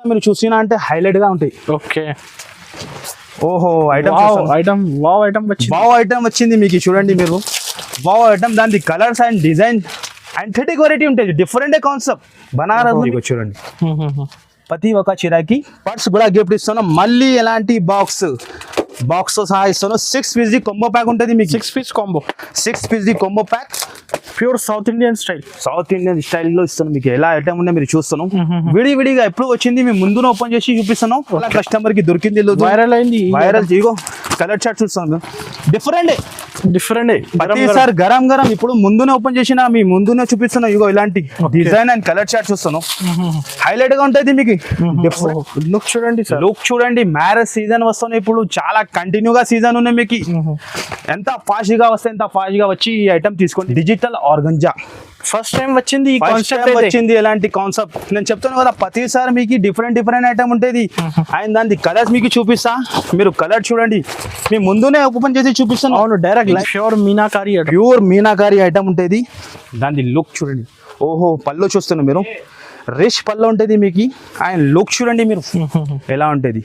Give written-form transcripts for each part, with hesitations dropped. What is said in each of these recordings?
మీరు చూసినా అంటే హైలైట్ గా ఉంటాయి. ఓకే. ఓహో ఐటమ్ వావ్ ఐటమ్ వచ్చింది మీకు. చూడండి మీరు వావ్ ఐటమ్, దాని కలర్స్ అండ్ డిజైన్ యాంథెటిక్ వెరైటీ ఉంటుంది. Different concept Banaras. మీకు చూడండి ప్రతి ఒక్క చీరకి పర్స్ కూడా గిఫ్ట్ ఇస్తాను. మళ్ళీ ఎలాంటి బాక్స్ తో సహా ఇస్తాను. 6 పీస్ కాంబో ప్యాక్ ఉంటుంది మీకు. 6 piece combo, 6 piece combo pack, pure south Indian style లో ఇస్తాను మీకు. ఎలా ఐటమ్ ఉందో మీరు చూస్తాను. విడివిడిగా ఎప్పుడు వచ్చింది మీ ముందున ఓపెన్ చేసి చూపిస్తాను. అలా కస్టమర్ కి దొరికింది వైరల్ అయింది. ఇగో కలర్ చార్ట్ చూస్తాను. డిఫరెంట్ ప్రతిసారి గరం ఇప్పుడు ముందునే ఓపెన్ చేసిన మీ ముందునే చూపిస్తాను. ఇగో ఇలాంటి డిజైన్ అండ్ కలర్ చార్ట్ చూస్తాను. హైలైట్ గా ఉంటుంది మీకు. లుక్ చూడండి సార్, లుక్ చూడండి. మ్యారేజ్ సీజన్ వస్తున్నాయి ఇప్పుడు, చాలా కంటిన్యూగా సీజన్ ఉన్నాయి మీకు. ఎంత ఫాస్ట్ గా వస్తే ఎంత ఫాస్ట్ గా వచ్చి ఈ ఐటమ్ తీసుకోండి. డిజిటల్ ఆర్గంజా ఫస్ట్ టైం వచ్చింది. వచ్చింది ఎలాంటి కాన్సెప్ట్ నేను చెప్తాను కదా. ప్రతిసారి మీకు డిఫరెంట్ ఐటమ్ ఉంటుంది. అండ్ దాని కలర్స్ మీకు చూపిస్తా. మీరు కలర్ చూడండి. మీ ముందునే ఓపెన్ చేసి చూపిస్తాను. అవును, డైరెక్ట్ ప్యూర్ మీనాకారి ఐటమ్ ఉంటుంది. దాని లుక్ చూడండి. ఓహో పళ్ళు చూస్తున్నారు మీరు. రిచ్ పళ్ళు ఉంటుంది మీకు. అండ్ లుక్ చూడండి మీరు ఎలా ఉంటుంది.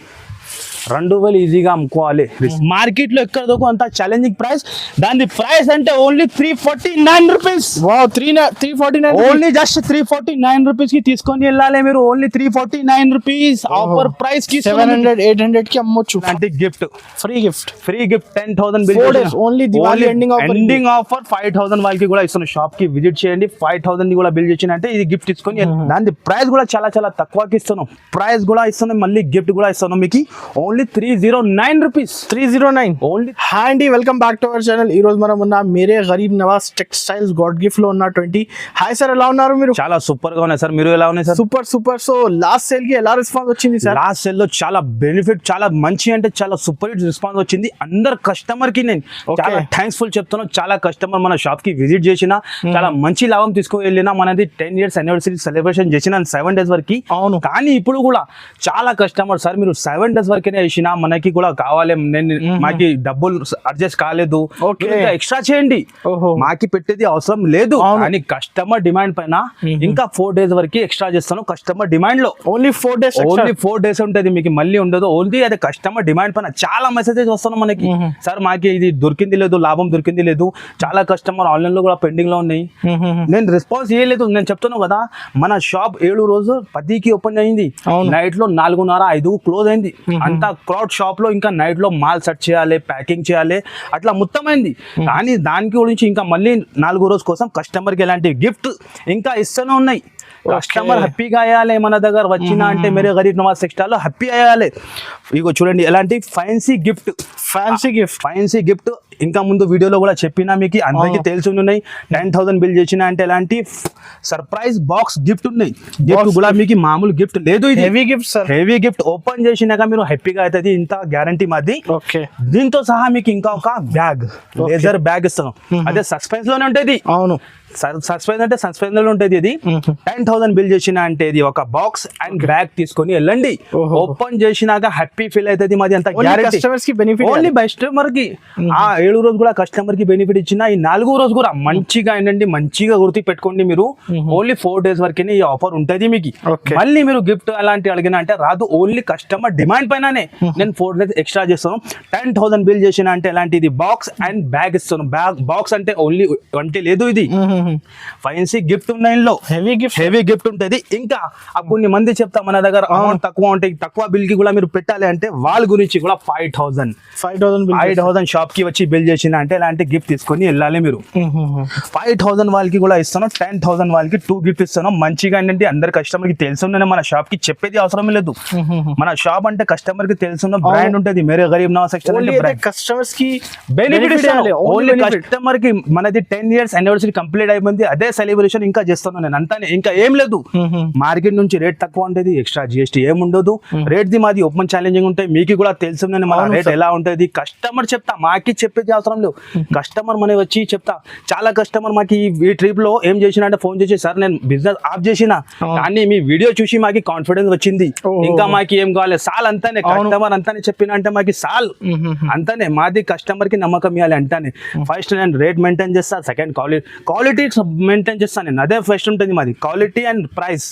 2000 ఈజీగా అమ్ముకోవాలి. మార్కెట్ లో ఎక్కడ దొరకు అంత ఛాలెంజింగ్ ప్రైస్. దాని ప్రైస్ అంటే only 349 rupees. 349 only just 349 rupees కి తీసుకొని వెళ్ళాలి మీరు. ఓన్లీ 349 రూపీస్ ఆఫర్ ప్రైస్ కి 700-800 కి అమ్మొచ్చు. అంటే gift, free gift 10,000 bill. Only Diwali ending offer 5,000 వాళ్ళకి కూడా ఇస్తున్నాను. షాప్ కి విజిట్ చేయండి. 5,000 కూడా బిల్ చేసినంటే ఇది గిఫ్ట్ తీసుకొని. దాని ప్రైస్ కూడా చాలా చాలా తక్కువకి ఇస్తున్నాం. ప్రైస్ కూడా ఇస్తున్నాం, మళ్ళీ గిఫ్ట్ కూడా ఇస్తున్నాం మీకు. Only 309 rupees. 309 ఓన్లీ. హాయ్ అండి, welcome back to our channel. ఈ రోజు మనం ఉన్న Mere Garib Nawaz textiles god gift లో ఉన్న 20. హాయ్ సార్, ఎలా ఉన్నారు మీరు? చాలా సూపర్ గా ఉన్నాయి సార్. మీరు ఎలా ఉన్నాయి sir? Super. So last sale కి ఎలా రెస్పాన్స్ వచ్చింది సార్? లాస్ట్ సేల్ లో చాలా బెనిఫిట్, చాలా మంచి అంటే చాలా సూపర్ హిట్ రెస్పాన్స్ వచ్చింది. అందరు కస్టమర్ కి నేను చాలా థ్యాంక్స్ఫుల్ చెప్తున్నాను. చాలా కస్టమర్ మన షాప్ కి విజిట్ చేసిన, చాలా మంచి లాభం తీసుకుని వెళ్ళినా. మనది 10 years యానివర్సరీ సెలబ్రేషన్ చేసిన 7 days వరకు. అవును, కానీ ఇప్పుడు కూడా చాలా కస్టమర్ సార్ మీరు 7 days వరకే వేసిన, మనకి కూడా కావాలి, నేను మాకి డబ్బులు అడ్జస్ట్ కాలేదు, ఎక్స్ట్రా చేయండి, మాకి పెట్టేది అవసరం లేదు అని కస్టమర్ డిమాండ్ పైన ఇంకా 4 days వరకు ఎక్స్ట్రా చేస్తాను. కస్టమర్ డిమాండ్ లో ఓన్లీ 4 days ఉంటుంది మీకు, మళ్ళీ ఉండదు. ఓన్లీ అదే కస్టమర్ డిమాండ్ పైన చాలా మెసేజెస్ వస్తున్నాయి మనకి. సార్ మాకి ఇది దొరికింది లేదు, లాభం దొరికింది లేదు. చాలా కస్టమర్ ఆన్లైన్ లో కూడా పెండింగ్ లో ఉన్నాయి. నేను రెస్పాన్స్ చేయలేదు. నేను చెప్తాను కదా, మన షాప్ 7 రోజు 10కి ఓపెన్ అయింది. నైట్ లో 4:30-5 క్లోజ్ అయింది. అంతా క్రౌడ్ షాప్ లో. ఇంకా నైట్ లో మాల్ సెట్ చేయాలి, ప్యాకింగ్ చేయాలి, అట్లా మొత్తం అయింది. కానీ దానికి గురించి ఇంకా మళ్ళీ 4 రోజు కోసం కస్టమర్ కి ఎలాంటి గిఫ్ట్ ఇంకా ఇస్తూనే ఉన్నాయి. కస్టమర్ హ్యాపీగా అయ్యాలి. మన దగ్గర వచ్చిన అంటే మేరే గరీబ్ నవాజ్ టెక్స్టైల్ లో హ్యాపీ అయ్యాలి. ఇగో చూడండి ఎలాంటి ఫ్యాన్సీ గిఫ్ట్ ఇంకా ముందు వీడియోలో కూడా చెప్పినా మీకు, అందరికీ తెలిసి ఉన్నాయి. 10,000 బిల్ చేసిన అంటే ఎలాంటి సర్ప్రైజ్ బాక్స్ గిఫ్ట్ ఉన్నాయి. గిఫ్ట్ కూడా మీకు మామూలు గిఫ్ట్ లేదు, ఇది హెవీ గిఫ్ట్. ఓపెన్ చేసినాక మీరు హ్యాపీగా అవుతుంది. ఇంత గ్యారంటీ మాది. దీంతో సహా మీకు ఇంకా ఒక బ్యాగ్, లేజర్ బ్యాగ్ ఇస్తాను. అదే సస్పెన్స్ లోనే ఉంటుంది. అవును, సస్పెన్స్ లో ఉంటుంది. ఇది 10,000 బిల్ చేసిన అంటే ఇది ఒక బాక్స్ అండ్ బ్యాగ్ తీసుకొని వెళ్ళండి. ఓపెన్ చేసినాక హ్యాపీ ఫీల్ అవుతుంది మాది. అంత గ్యారంటీ. ఓన్లీ కస్టమర్ కి 7 రోజు కూడా కస్టమర్ కి బెనిఫిట్ ఇచ్చిన. ఈ 4వ రోజు కూడా మంచిగా ఏంటంటే మంచిగా గుర్తు పెట్టుకోండి మీరు. ఓన్లీ 4 days వరకే ఈ ఆఫర్ ఉంటుంది మీకు. మళ్ళీ మీరు గిఫ్ట్ అలాంటి అడిగినా అంటే రాదు. ఓన్లీ కస్టమర్ డిమాండ్ పైననే నేను 4 days ఎక్స్ట్రా చేస్తాను. 10,000 బిల్ చేసిన అంటే ఎలాంటి ఇది బాక్స్ అండ్ బ్యాగ్ ఇస్తాను. బాక్స్ అంటే ఓన్లీ అంటే లేదు, ఇది ఫ్యాన్సీ గిఫ్ట్ ఉన్నాయి. హెవీ గిఫ్ట్ ఉంటుంది. ఇంకా కొన్ని మంది చెప్తా మన దగ్గర అమౌంట్ తక్కువ ఉంటాయి, తక్కువ బిల్ కి కూడా మీరు పెట్టాలి అంటే వాళ్ళ గురించి కూడా 5,000 షాప్ కి వచ్చి బిల్ చేసిన అంటే ఇలాంటి గిఫ్ట్ తీసుకొని వెళ్ళాలి మీరు. 5,000 వాళ్ళకి కూడా ఇస్తాను. 10,000 వాళ్ళకి 2 గిఫ్ట్ ఇస్తాను. మంచిగా ఏంటంటే అందరు కస్టమర్ కి తెలుసుండే, మన షాప్ కి చెప్పేది అవసరం లేదు. మన షాప్ అంటే కస్టమర్ కి తెలుసున్న బ్రాండ్ ఉంటుంది. మేరే గరీబ్ నవాజ్ టెక్స్టైల్ కస్టమర్స్ కి బెనిఫిట్ ఓన్లీ కస్టమర్ కి. మనది 10 years యానివర్సరీ కంప్లీట్ అయిపోయింది. అదే సెలబ్రేషన్ ఇంకా చేస్తాను నేను. అంతానే, ఇంకా ఏం లేదు. మార్కెట్ నుంచి రేట్ తక్కువ ఉంటుంది, ఎక్స్ట్రా GST ఏం ఉండదు. రేట్ ది మాది ఓపెన్ ఛాలెంజింగ్ ఉంటాయి. మీకు కూడా తెలుసు మన రేట్ ఎలా ఉంటుంది. కస్టమర్ చెప్తా, మాకి చెప్పేది అయితే అవసరం లేవు. కస్టమర్ మనకి వచ్చి చెప్తా, చాలా కస్టమర్ మాకు ఈ ట్రిప్ లో ఏం చేసిన అంటే ఫోన్ చేసి సార్ నేను బిజినెస్ ఆఫ్ చేసిన, కానీ మీ వీడియో చూసి మాకు కాన్ఫిడెన్స్ వచ్చింది, ఇంకా మాకు ఏం కావాలి సాల్ అంతానే, కస్టమర్ అంతానే చెప్పిన అంటే మాకు సాల్ అంతానే. మాది కస్టమర్ కి నమ్మకం ఇవ్వాలి అంటానే. ఫస్ట్ నేను రేట్ మెయింటైన్ చేస్తా, సెకండ్ క్వాలిటీ మెయింటైన్ చేస్తాను నేను. అదే ఫస్ట్ ఉంటుంది మాది, క్వాలిటీ అండ్ ప్రైస్.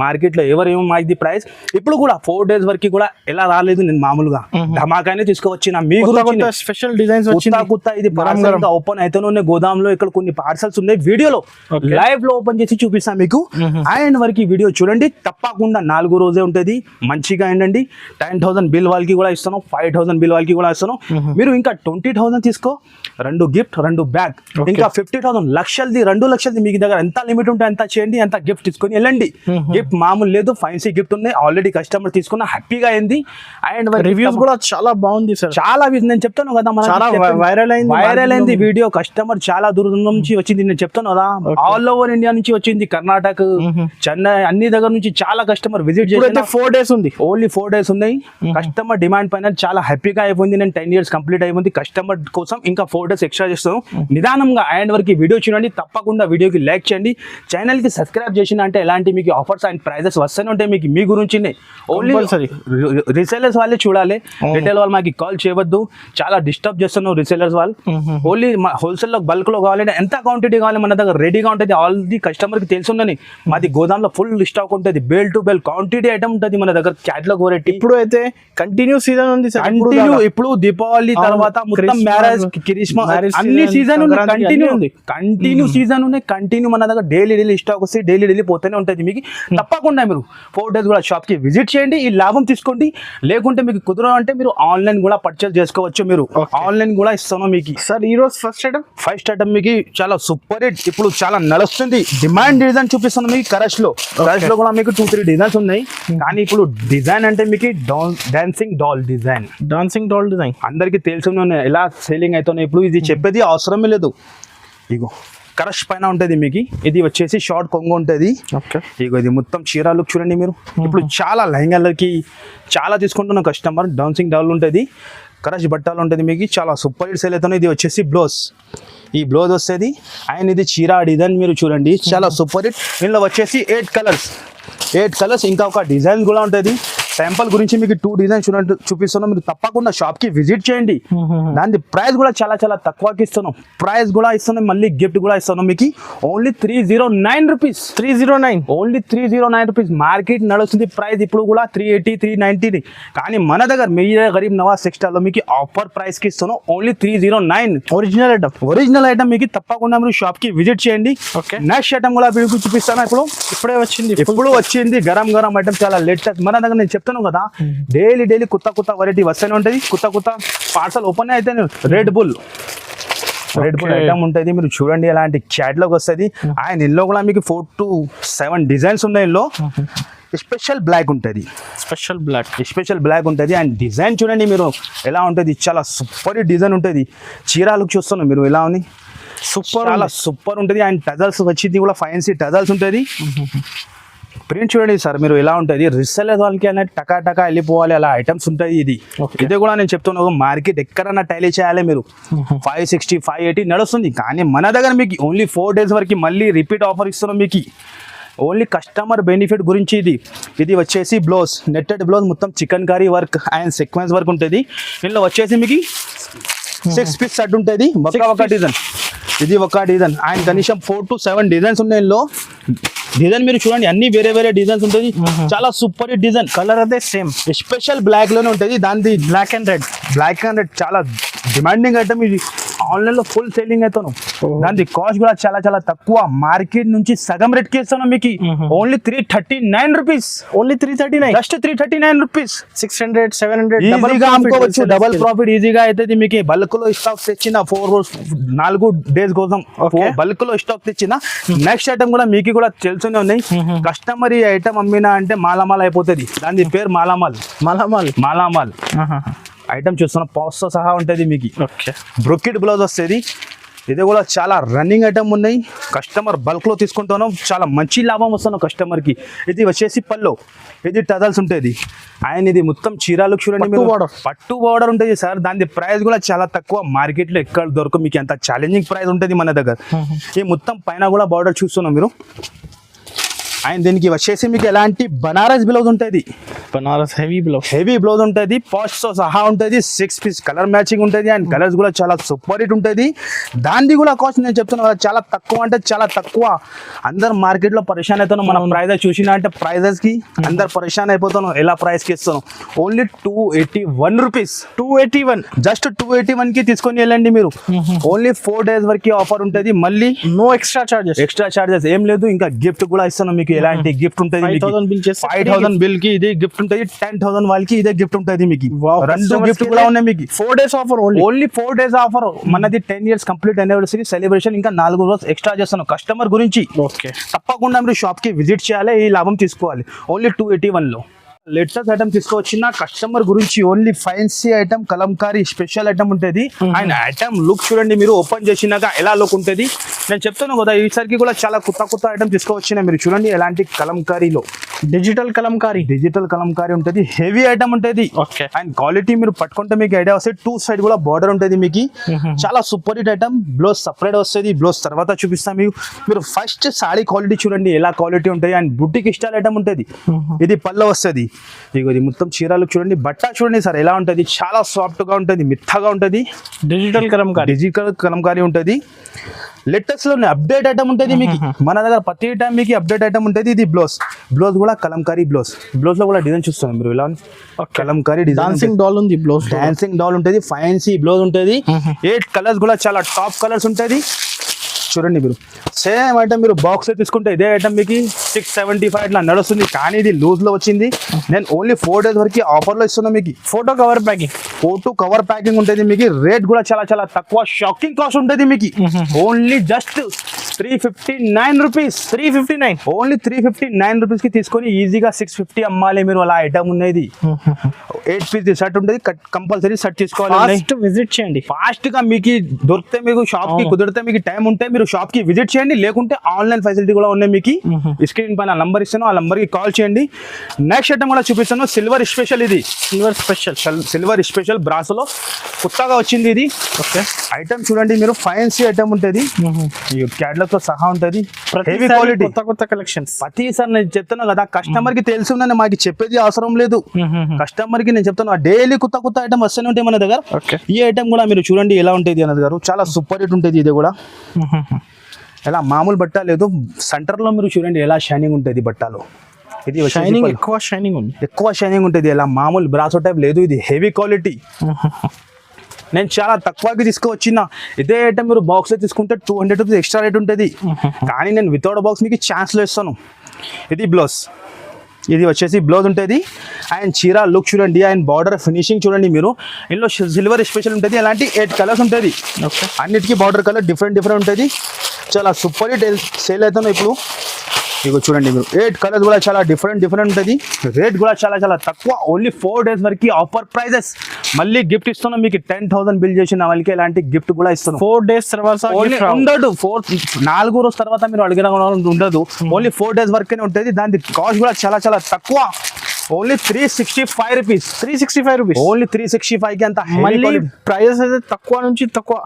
మార్కెట్ లో ఎవరేమో మాది ప్రైస్ ఇప్పుడు కూడా 4 days వరకు కూడా ఎలా రాలేదు. నేను మామూలుగా ధమాకానే తీసుకువచ్చిన మీ గురించి స్పెషల్ డిజైన్స్ కొత్త ఇది ఓపెన్ అయితేనే ఉన్నాయి గోదాంలో. ఇక్కడ కొన్ని పార్సల్స్ ఉన్నాయి, వీడియోలో లైవ్ లో ఓపెన్ చేసి చూపిస్తాను మీకు. అండ్ వరకు వీడియో చూడండి తప్పకుండా. 4 రోజే ఉంటుంది, మంచిగా ఏంటండి. 10,000 బిల్ వాళ్ళకి కూడా ఇస్తాను, 5,000 బిల్ వాళ్ళకి కూడా ఇస్తాను. మీరు ఇంకా 20,000 తీసుకో, 2 గిఫ్ట్ 2 బ్యాగ్, ఇంకా 50,000 లక్షలది 2 లక్షలది మీకు దగ్గర ఎంత లిమిట్ ఉంటే ఎంత చేయండి, ఎంత గిఫ్ట్ తీసుకొని వెళ్ళండి. గిఫ్ట్ మామూలు లేదు, ఫైన్సీ గిఫ్ట్ ఉన్నాయి. ఆల్రెడీ కస్టమర్ తీసుకున్న హ్యాపీగా అయింది. అండ్ రివ్యూస్ కూడా చాలా బాగుంది సార్, చాలా నేను చెప్తాను కదా, వైరల్ అయింది వీడియో. కస్టమర్ చాలా దూరం నుంచి వచ్చింది, నేను చెప్తాను కదా, ఆల్ ఓవర్ ఇండియా నుంచి వచ్చింది, కర్ణాటక, చెన్నై, అన్ని దగ్గర నుంచి చాలా కస్టమర్ విజిట్ చేసి 4 days ఉంది, ఓన్లీ 4 days ఉన్నాయి. కస్టమర్ డిమాండ్ పైన చాలా హ్యాపీగా అయిపోయింది. నేను 10 years కంప్లీట్ అయిపోయింది. కస్టమర్ కోసం ఇంకా 4 days ఎక్స్ట్రా చేస్తాను నిదానంగా. అండ్ వరకు వీడియో చూడండి తప్పకుండా, వీడియోకి లైక్ చేయండి, ఛానల్ కి సబ్స్క్రైబ్ చేసిన అంటే ఎలాంటి మీకు ఆఫర్స్ అండ్ ప్రైజెస్ వస్తూనే ఉంటాయి మీకు. మీ గురించి ఓన్లీ రీసెలర్స్ వాళ్ళే చూడాలి, రిటైల్ వాళ్ళు మాకు కాల్ చేయవద్దు, చాలా డిస్టర్బ్ చేస్తున్నావు రీసెలర్స్ వాళ్ళు. ఓన్లీ హోల్సేల్ లో బల్క్ లో కావాలంటే ఎంత క్వాంటిటీ కావాలి మన దగ్గర రెడీగా ఉంటుంది. ఆల్రెడీ కస్టమర్ కి తెలుసుందని మాది గోదాంలో ఫుల్ స్టాక్ ఉంటుంది, bale to bale quantity item ఉంటుంది మన దగ్గర. క్యాట్లాగ్ వెరైటీ ఇప్పుడు అయితే కంటిన్యూ సీజన్ ఉంది సార్, కంటిన్యూ. ఇప్పుడు దీపావళి తర్వాత మొత్తం మ్యారేజ్, క్రిస్మస్ అన్ని సీజన్ కంటిన్యూ సీజన్ ఉన్నాయి. కంటిన్యూ మన దగ్గర డైలీ స్టాక్ వస్తే డైలీ పోతూనే ఉంటుంది మీకు. తప్పకుండా మీరు 4 days కూడా షాప్ కి విజిట్ చేయండి, ఈ లాభం తీసుకోండి. లేకుంటే మీకు కుదరదు అంటే మీరు ఆన్లైన్ కూడా పర్చేస్ చేసుకోవచ్చు. మీరు ఆన్లైన్ కూడా ఇస్తాను మీకు. సార్ ఈ రోజు ఫస్ట్ ఐటమ్ మీకు చాలా సూపర్ హిట్, ఇప్పుడు చాలా నడుస్తుంది. డిమాండ్ డిజైన్ చూపిస్తాను మీకు. కరష్ లో కూడా మీకు 2-3 డిజైన్స్ ఉన్నాయి. కానీ ఇప్పుడు డిజైన్ అంటే మీకు డాన్సింగ్ డాల్ డిజైన్ అందరికి తెలుసు ఎలా సేలింగ్ అవుతున్నాయి. ఇప్పుడు ఇది చెప్పేది అవసరమే లేదు. ఇగో కరష్ పైన ఉంటుంది మీకు. ఇది వచ్చేసి షార్ట్ కొంగు ఉంటుంది. ఇగో ఇది మొత్తం చీర లుక్ చూడండి మీరు. ఇప్పుడు చాలా లెహంగాలకి చాలా తీసుకుంటున్న కస్టమర్. డాన్సింగ్ డాల్ ఉంటుంది, కరష్ బట్టాలు ఉంటుంది మీకు. చాలా సూపర్ హిట్ సేల్ అవుతున్నాయి. ఇది వచ్చేసి బ్లౌజ్, ఈ బ్లౌజ్ వస్తుంది. అండ్ ఇది చీర డిజైన్ మీరు చూడండి, చాలా సూపర్ హిట్. దీనిలో వచ్చేసి 8 కలర్స్ ఇంకా ఒక డిజైన్ కూడా ఉంటుంది. శాంపుల్ గురించి మీకు 2 డిజైన్స్ చూపిస్తున్నాం. మీరు తప్పకుండా షాప్ కి విజిట్ చేయండి. దాని ప్రైస్ కూడా చాలా చాలా తక్కువకి ఇస్తున్నాం. ప్రైస్ కూడా ఇస్తున్నాం, మళ్ళీ గిఫ్ట్ కూడా ఇస్తున్నాం మీకు. Only 309 rupees. 309 only 309 rupees. Market నడుస్తుంది ప్రైస్ ఇప్పుడు కూడా 380, 390. కానీ మన దగ్గర మీరే గరీబ్ నవాజ్ టెక్స్టైల్ లో మీకు ఆఫర్ ప్రైస్ కి ఇస్తున్నాం. ఓన్లీ 309 ఒరిజినల్ ఐటమ్ మీకు. తప్పకుండా మీరు షాప్ కి విజిట్ చేయండి. నెక్స్ట్ ఐటమ్ కూడా మీకు చూపిస్తాను. ఇప్పుడే వచ్చింది గరం ఐటమ్, చాలా లేటెస్ట్. మన దగ్గర నేను చెప్తాను కదా, డైలీ కొత్త వెరైటీ వస్తూనే ఉంటుంది. కొత్త పార్సల్ ఓపెన్ అయితే రెడ్ బుల్ ఐటమ్ ఉంటుంది. మీరు చూడండి ఎలాంటి క్యాట్లాగ్ వస్తుంది. ఆయన ఇల్లో కూడా మీకు 4 to 7 డిజైన్స్ ఉన్నాయి. ఇల్లో స్పెషల్ బ్లాక్ ఉంటుంది. అండ్ డిజైన్ చూడండి మీరు ఎలా ఉంటుంది. చాలా సూపర్ డిజైన్ ఉంటుంది. చీరాలకు చూస్తున్నాం మీరు ఎలా ఉంది, సూపర్ ఉంటుంది. అండ్ టజల్స్ వచ్చింది కూడా ఫైన్సీ టజల్స్ ఉంటుంది. ప్రింట్ చూడండి సార్ మీరు ఎలా ఉంటుంది. రిసెలర్ వాళ్ళకి అనేది టకా వెళ్ళిపోవాలి అలా ఐటమ్స్ ఉంటుంది. ఇది కూడా నేను చెప్తున్నాను, మార్కెట్ ఎక్కడన్నా టైలీ చేయాలి మీరు 560, 580 నడుస్తుంది. కానీ మన దగ్గర మీకు ఓన్లీ 4 days వరకు మళ్ళీ రిపీట్ ఆఫర్ ఇస్తున్నాం మీకు. ఓన్లీ కస్టమర్ బెనిఫిట్ గురించి ఇది వచ్చేసి బ్లౌజ్, నెట్టెడ్ బ్లౌజ్, మొత్తం chicken curry work and sequence work ఉంటుంది. దీనిలో వచ్చేసి మీకు 6 piece సెట్ ఉంటుంది. ఒక డిజైన్, ఇది ఒక డిజైన్. అండ్ కనీసం 4 to 7 డిజైన్స్ ఉన్నాయి. ఇందులో డిజైన్ మీరు చూడండి, అన్ని వేరే డిజైన్స్ ఉంటుంది. చాలా సూపర్ హిట్ డిజైన్. కలర్ అయితే సేమ్ స్పెషల్ బ్లాక్ లోనే ఉంటుంది. దాని బ్లాక్ అండ్ రెడ్ చాలా డిమాండింగ్ ఐటమ్. ఇది ఆన్లైన్ లో ఫుల్ సేలింగ్ అవుతాను. దాని కాస్ట్ కూడా చాలా తక్కువ. మార్కెట్ నుంచి సగం రేట్ కి ఇస్తాను మీకు. Only 339 rupees. Just 339 rupees. 600, 700 ఈజీగా అమ్ముకోవచ్చు. డబల్ ప్రాఫిట్ ఈజీగా అవుతుంది మీకు. బల్క్ లో స్టాక్ తెచ్చిన 4 days కోసం బల్క్ లో స్టాక్ తెచ్చిన. నెక్స్ట్ ఐటమ్ కూడా మీకు కూడా తెలుసునే ఉన్నాయి. కస్టమర్ ఈ ఐటమ్ అమ్మినా అంటే మాలామాల్ అయిపోతుంది. దాని పేరు మాలామాల్ ఐటమ్ చూస్తున్నా, పాస్ తో సహా ఉంటుంది మీకు. బ్రొకెట్ బ్లౌజ్ వస్తుంది. ఇది కూడా చాలా రన్నింగ్ ఐటమ్ ఉన్నాయి, కస్టమర్ బల్క్ లో తీసుకుంటాను, చాలా మంచి లాభం వస్తాను కస్టమర్ కి. ఇది వచ్చేసి పల్లో, ఇది టజల్స్ ఉంటుంది అండ్ ఇది మొత్తం చీరాలు చూడండి మీరు, పట్టు బోర్డర్ ఉంటుంది సార్. దాని ప్రైస్ కూడా చాలా తక్కువ, మార్కెట్ లో ఎక్కడ దొరకదు మీకు, అంత ఛాలెంజింగ్ ప్రైస్ ఉంటుంది మన దగ్గర. ఈ మొత్తం పైన కూడా బార్డర్ చూస్తున్నాం మీరు. అండ్ దీనికి వచ్చేసి మీకు ఎలాంటి బనారస్ బ్లౌజ్ ఉంటుంది, బనారస్ హెవీ బ్లౌజ్ ఉంటుంది, పాస్ట్ తో సహా ఉంటుంది, 6 పీస్ కలర్ మ్యాచింగ్ ఉంటుంది అండ్ కలర్స్ కూడా చాలా సూపర్ హిట్ ఉంటుంది. దాన్ని కూడా కాస్ట్ నేను చెప్తున్నా కదా చాలా తక్కువ అంటే చాలా తక్కువ. అందరు మార్కెట్ లో పరేషాన్ అవుతాను, మన ప్రైజెస్ చూసినా అంటే ప్రైజెస్ కి అందరు పరేషాన్ అయిపోతాను. ఎలా ప్రైస్ కి ఇస్తాను, ఓన్లీ 281 రూపీస్, 281 జస్ట్ 281 కి తీసుకొని వెళ్ళండి మీరు. ఓన్లీ 4 days వరకు ఆఫర్ ఉంటుంది, మళ్ళీ నో ఎక్స్ట్రా చార్జెస్ ఏం లేదు. ఇంకా గిఫ్ట్ కూడా ఇస్తాను మీకు, ఎలాంటి గిఫ్ట్ ఉంటుంది 5,000 బిల్ కి ఇదే గిఫ్ట్ ఉంటుంది, 10,000 వాళ్ళకి ఇదే గిఫ్ట్ ఉంటుంది మీకు. రెండు గిఫ్ట్ కూడా ఉన్నాయి మీకు. 4 days offer, only 4 days offer. మనది 10 years కంప్లీట్ యానివర్సరీ సెలబ్రేషన్, ఇంకా 4 రోజులు ఎక్స్ట్రా చేస్తాను కస్టమర్ గురించి. తప్పకుండా మీరు షాప్ కి విజిట్ చేయాలి, ఈ లాభం తీసుకోవాలి. ఓన్లీ 281 లో లేటెస్ట్ ఐటమ్ తీసుకొచ్చిన కస్టమర్ గురించి. Only fancy item, Kalamkari special item ఉంటుంది. అండ్ ఐటమ్ లుక్ చూడండి మీరు, ఓపెన్ చేసినాక ఎలా లుక్ ఉంటుంది నేను చెప్తాను కదా. ఈసారికి కూడా చాలా కొత్త ఐటమ్ తీసుకొచ్చిన మీరు చూడండి. ఎలాంటి కలంకారీలో డిజిటల్ కలంకారీ ఉంటుంది, హెవీ ఐటమ్ ఉంటుంది. అండ్ క్వాలిటీ మీరు పట్టుకుంటే మీకు ఐడియా వస్తుంది. 2 side కూడా బార్డర్ ఉంటుంది మీకు, చాలా super hit item. Blouse separate వస్తుంది, బ్లౌజ్ తర్వాత చూపిస్తాం మీకు. మీరు ఫస్ట్ సాడీ క్వాలిటీ చూడండి ఎలా క్వాలిటీ ఉంటుంది. అండ్ బుట్టిక్ స్టైల్ ఐటమ్ ఉంటుంది. ఇది పల్లో వస్తుంది, ఇది మొత్తం చీరాలు చూడండి. బట్ట చూడండి సార్ ఎలా ఉంటుంది, చాలా సాఫ్ట్ గా ఉంటుంది, మెత్తగా ఉంటుంది. డిజిటల్ కలంకారీ ఉంటుంది. లేటెస్ట్ లో అప్డేట్ ఐటమ్ ఉంటుంది మీకు మన దగ్గర. ప్రతి టైం మీకు అప్డేట్ ఐటమ్ ఉంటుంది. ఇది బ్లౌజ్ కూడా కలంకారీ బ్లౌజ్ లో కూడా డిజైన్ చూస్తాను మీరు. ఇలా కలంకారీ డిజైన్, డాన్సింగ్ డాల్ ఉంటుంది, ఫ్యాన్సీ బ్లౌజ్ ఉంటుంది. 8 కలర్స్ కూడా చాలా టాప్ కలర్స్ ఉంటుంది. చూడండి మీరు, సేమ్ ఐటమ్ మీరు బాక్స్ లో తీసుకుంటే ఇదే ఐటమ్ మీకు 675 ఇట్లా నడుస్తుంది, కానీ ఇది లూజ్ లో వచ్చింది. నేను ఓన్లీ 4 days వరకు ఆఫర్ లో ఇస్తున్నా మీకు. ఫోటో కవర్ ప్యాకింగ్ ఉంటుంది మీకు. రేట్ కూడా చాలా తక్కువ, షాకింగ్ కాస్ట్ ఉంటుంది మీకు. Only just 359 rupees, only 359 rupees కి తీసుకొని ఈజీగా 650 అమ్మాలి మీరు. అలా ఐటమ్ ఉన్నది. 8 పీస్ షర్ట్ ఉంటుంది, కంపల్సరీ షర్ట్ తీసుకోవాలి. విజిట్ చేయండి ఫాస్ట్ గా, మీకు దొరికితే మీకు షాప్ కి కుదిరితే మీకు టైం ఉంటే మీరు షాప్ కి విజిట్ చేయండి, లేకుంటే ఆన్లైన్ ఫెసిలిటీ కూడా ఉన్నాయి మీకు. స్క్రీన్ పైన నంబర్ ఇస్తాను, ఆ నంబర్ కి కాల్ చేయండి. నెక్స్ట్ ఐటమ్ కూడా చూపిస్తాను, సిల్వర్ స్పెషల్. ఇది సిల్వర్ స్పెషల్ బ్రాసోలో కొత్తగా వచ్చింది ఇది. ఐటమ్ చూడండి మీరు, ఫ్యాన్సీ ఐటమ్ ఉంటుంది, క్యాటలాగ్ తో సహా ఉంటుంది, హెవీ క్వాలిటీ, కొత్త కలెక్షన్స్. ప్రతిసారి నేను చెప్తున్నా కదా, కస్టమర్ కి తెలిసి ఉందని మాకు చెప్పేది అవసరం లేదు. కస్టమర్ కి నేను చెప్తాను, డైలీ కొత్త ఐటమ్ వస్తూనే ఉంటాయి మన దగ్గర. ఈ ఐటమ్ కూడా మీరు చూడండి ఎలా ఉంటుంది అన్నది గారు, చాలా సూపర్ హిట్ ఉంటుంది. ఇది కూడా ఎలా మామూలు బట్ట లేదు, సెంటర్ లో మీరు చూడండి ఎలా షైనింగ్ ఉంటుంది బట్టలో. ఇది ఎక్కువ షైనింగ్ ఉంటుంది, ఎలా మామూలు బ్రాసో టైప్ లేదు. ఇది హెవీ క్వాలిటీ. నేను చాలా తక్కువకి తీసుకువచ్చిన ఇదే ఐటమ్ మీరు బాక్స్ లో తీసుకుంటే 200 రూపీస్ ఎక్స్ట్రా రేట్ ఉంటుంది, కానీ నేను వితౌట్ బాక్స్ మీకు ఛాన్స్ లో ఇస్తాను. ఇది బ్లౌజ్, ఇది వచ్చేసి బ్లౌజ్ ఉంటుంది. అండ్ చీర లుక్ చూడండి, అండ్ బార్డర్ ఫినిషింగ్ చూడండి మీరు. ఇందులో సిల్వర్ స్పెషల్ ఉంటుంది, అలాంటి 8 కలర్స్ ఉంటుంది. అన్నిటికీ బార్డర్ కలర్ డిఫరెంట్ ఉంటుంది. చాలా సూపర్ హిట్ సేల్ అవుతాను ఇప్పుడు. ఇక చూడండి మీరు, 8 కలర్స్ కూడా చాలా డిఫరెంట్ ఉంటుంది. రేట్ కూడా చాలా తక్కువ, ఓన్లీ 4 days వరకు ఆఫర్ ప్రైజెస్. మళ్ళీ గిఫ్ట్ ఇస్తున్నాం మీకు, 10,000 బిల్ చేసిన వాళ్ళకి ఎలాంటి గిఫ్ట్ కూడా ఇస్తున్నాం. 4 days తర్వాత ఉండదు, 4 రోజు తర్వాత మీరు అడిగిన ఉండదు. ఓన్లీ 4 days వరకే ఉంటుంది. దాని కాస్ట్ కూడా చాలా తక్కువ, ఓన్లీ 365 రూపీస్. ఓన్లీ 365 కి అంత. మళ్ళీ ప్రైస్ అయితే తక్కువ నుంచి తక్కువ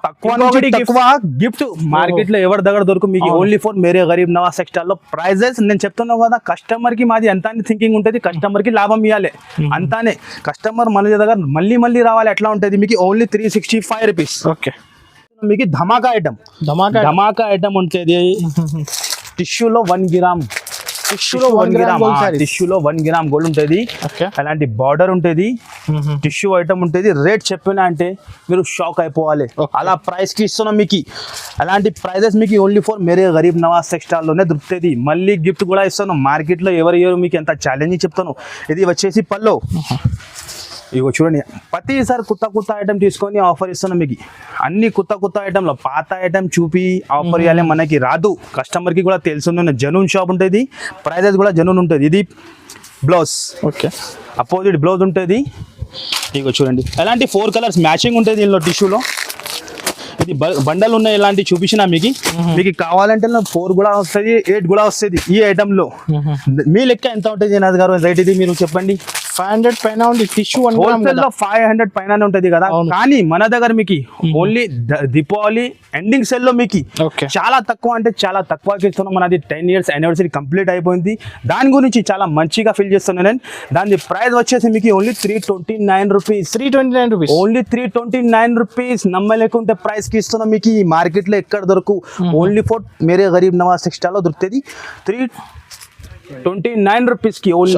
గిఫ్ట్ మార్కెట్ లో ఎవరి దగ్గర దొరుకు మీకు. Only for Mere Garib Nawaz textile లో ప్రైజెస్ నేను చెప్తున్నావు కదా, కస్టమర్ కి మాది ఎంత థింకింగ్ ఉంటుంది, కస్టమర్ కి లాభం ఇవ్వాలి అంతానే. కస్టమర్ మన దగ్గర మళ్ళీ రావాలి, ఎట్లా ఉంటుంది మీకు. Only 365 rupees. మీకు ధమాకా ఐటమ్ ఉంటుంది. టిష్యూలో 1 గ్రామ్, టిష్యూలో 1 గ్రామ్ గోల్డ్ ఉంటుంది. అలాంటి బార్డర్ ఉంటుంది, టిష్యూ ఐటమ్ ఉంటుంది. రేట్ చెప్పినా అంటే మీరు షాక్ అయిపోవాలి, అలా ప్రైస్ కి ఇస్తున్నాం మీకు. అలాంటి ప్రైజెస్ మీకు only for Mere Garib Nawaz textile లోనే దొరుకుతుంది. మళ్ళీ గిఫ్ట్ కూడా ఇస్తాను. మార్కెట్ లో ఎవరు మీకు ఎంత ఛాలెంజ్ చెప్తాను. ఇది వచ్చేసి పల్లో. ఇగో చూడండి, ప్రతిసారి కొత్త ఐటమ్ తీసుకొని ఆఫర్ ఇస్తున్నాం మీకు. అన్ని కొత్త ఐటమ్లో పాత ఐటమ్ చూపి ఆఫర్ ఇవ్వాలి మనకి రాదు. కస్టమర్కి కూడా తెలుసు, జనూన్ షాప్ ఉంటుంది, ప్రైజెస్ కూడా జనూన్ ఉంటుంది. ఇది బ్లౌజ్, అపోజిట్ బ్లౌజ్ ఉంటుంది. ఇగో చూడండి, అలాంటి 4 కలర్స్ మ్యాచింగ్ ఉంటుంది దీనిలో టిష్యూలో. ఇది బండల్ ఉన్నాయి ఇలాంటి చూపించిన మీకు కావాలంటే 4 కూడా వస్తుంది 8 కూడా వస్తుంది ఈ ఐటమ్ లో. మీ లెక్క ఎంత ఉంటుంది జనాజ్ గారు రేట్ ఇది మీరు చెప్పండి. 500 పైన ఉంది టిష్యూ. హోల్సేల్ లో 500 పైన ఉంటది కదా, కానీ మన దగ్గర మీకు ఓన్లీ దీపావళి ఎండింగ్ సెల్ లో మీకు చాలా తక్కువ అంటే చాలా తక్కువకి ఇస్తున్నాం. మనది 10 years యానివర్సరీ కంప్లీట్ అయిపోయింది, దాని గురించి చాలా మంచిగా ఫీల్ చేస్తున్నాను నేను. దాని ప్రైస్ వచ్చేసి మీకు only 329 rupees. 329 rupees only 329 rupees. నమ్మలేకుంటే ప్రైస్ కి ఇస్తున్నాం మీకు. ఈ మార్కెట్ లో ఎక్కడ దొరకు only for Mere Garib Nawaz textile లో దొరుకుతుంది 329 రూపీస్ కి. ఓన్లీ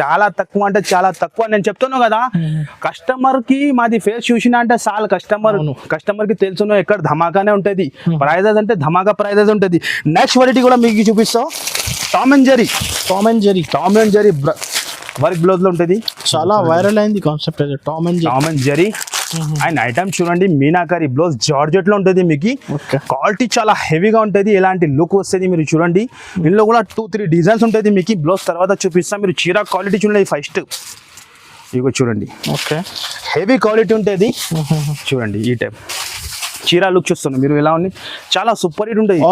చాలా తక్కువ అంటే చాలా తక్కువ. నేను చెప్తున్నాను కదా, కస్టమర్ కి మాది ఫేస్ చూసినా అంటే చాలు కస్టమర్ కి తెలుసు ఎక్కడ ధమాకానే ఉంటది. ప్రైజెస్ అంటే ధమాకా ప్రైజెస్ ఉంటది. నెక్స్ట్ వెరైటీ కూడా మీకు చూపిస్తాం. Tom and Jerry work blouse లో ఉంటది. చాలా వైరల్ అయింది concept Tom and Jerry. And item చూడండి, మీనాకరీ బ్లౌజ్ జార్జెట్ లో ఉంటుంది మీకు. క్వాలిటీ చాలా హెవీగా ఉంటుంది, ఎలాంటి లుక్ వస్తుంది మీరు చూడండి. ఇందులో కూడా 2-3 డిజైన్స్ ఉంటుంది మీకు. బ్లౌజ్ తర్వాత చూపిస్తాం. మీరు చీర క్వాలిటీ చూడండి ఫస్ట్. ఇగో చూడండి, హెవీ క్వాలిటీ ఉంటుంది చూడండి. ఈ టైప్ చీర లుక్ చూస్తున్నాం మీరు ఎలా ఉంది, చాలా సూపర్ హిట్ ఉంటుంది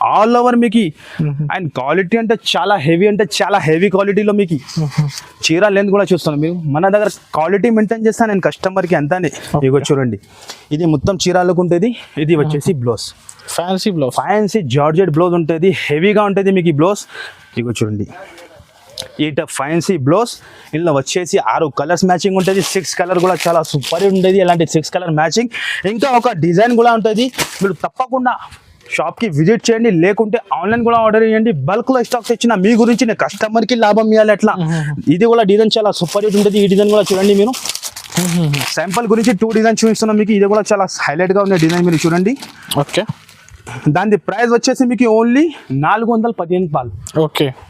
ఆల్ ఓవర్ మీకు. అండ్ క్వాలిటీ అంటే చాలా హెవీ క్వాలిటీలో మీకు. చీర లెంత్ కూడా చూస్తాను మీరు. మన దగ్గర క్వాలిటీ మెయింటైన్ చేస్తాను నేను కస్టమర్కి అంతానే. ఇగో చూడండి, ఇది మొత్తం చీరాలకు ఉంటుంది. ఇది వచ్చేసి బ్లౌజ్, ఫ్యాన్సీ జార్జెట్ బ్లౌజ్ ఉంటుంది, హెవీగా ఉంటుంది మీకు ఈ బ్లౌజ్. ఇగో చూడండి, ఈ ఫ్యాన్సీ బ్లౌజ్. ఇందులో వచ్చేసి 6 కలర్స్ మ్యాచింగ్ ఉంటుంది. 6 కలర్ కూడా చాలా సూపర్ ఉంటుంది. ఇలాంటి 6 కలర్ మ్యాచింగ్. ఇంకా ఒక డిజైన్ కూడా ఉంటుంది. మీరు తప్పకుండా షాప్కి విజిట్ చేయండి, లేకుంటే ఆన్లైన్ కూడా ఆర్డర్ చేయండి. బల్క్లో స్టాక్ తెచ్చిన మీ గురించి నేను కస్టమర్కి లాభం ఇవ్వాలి అట్లా. ఇది కూడా డిజైన్ చాలా సూపర్ హిట్ ఉంటుంది. ఈ డిజైన్ కూడా చూడండి మీరు. శాంపుల్ గురించి 2 డిజైన్ చూపిస్తున్నాం మీకు. ఇది కూడా చాలా హైలైట్గా ఉన్న డిజైన్ మీరు చూడండి. దాని ప్రైస్ వచ్చేసి మీకు ఓన్లీ 415 రూపాయలు.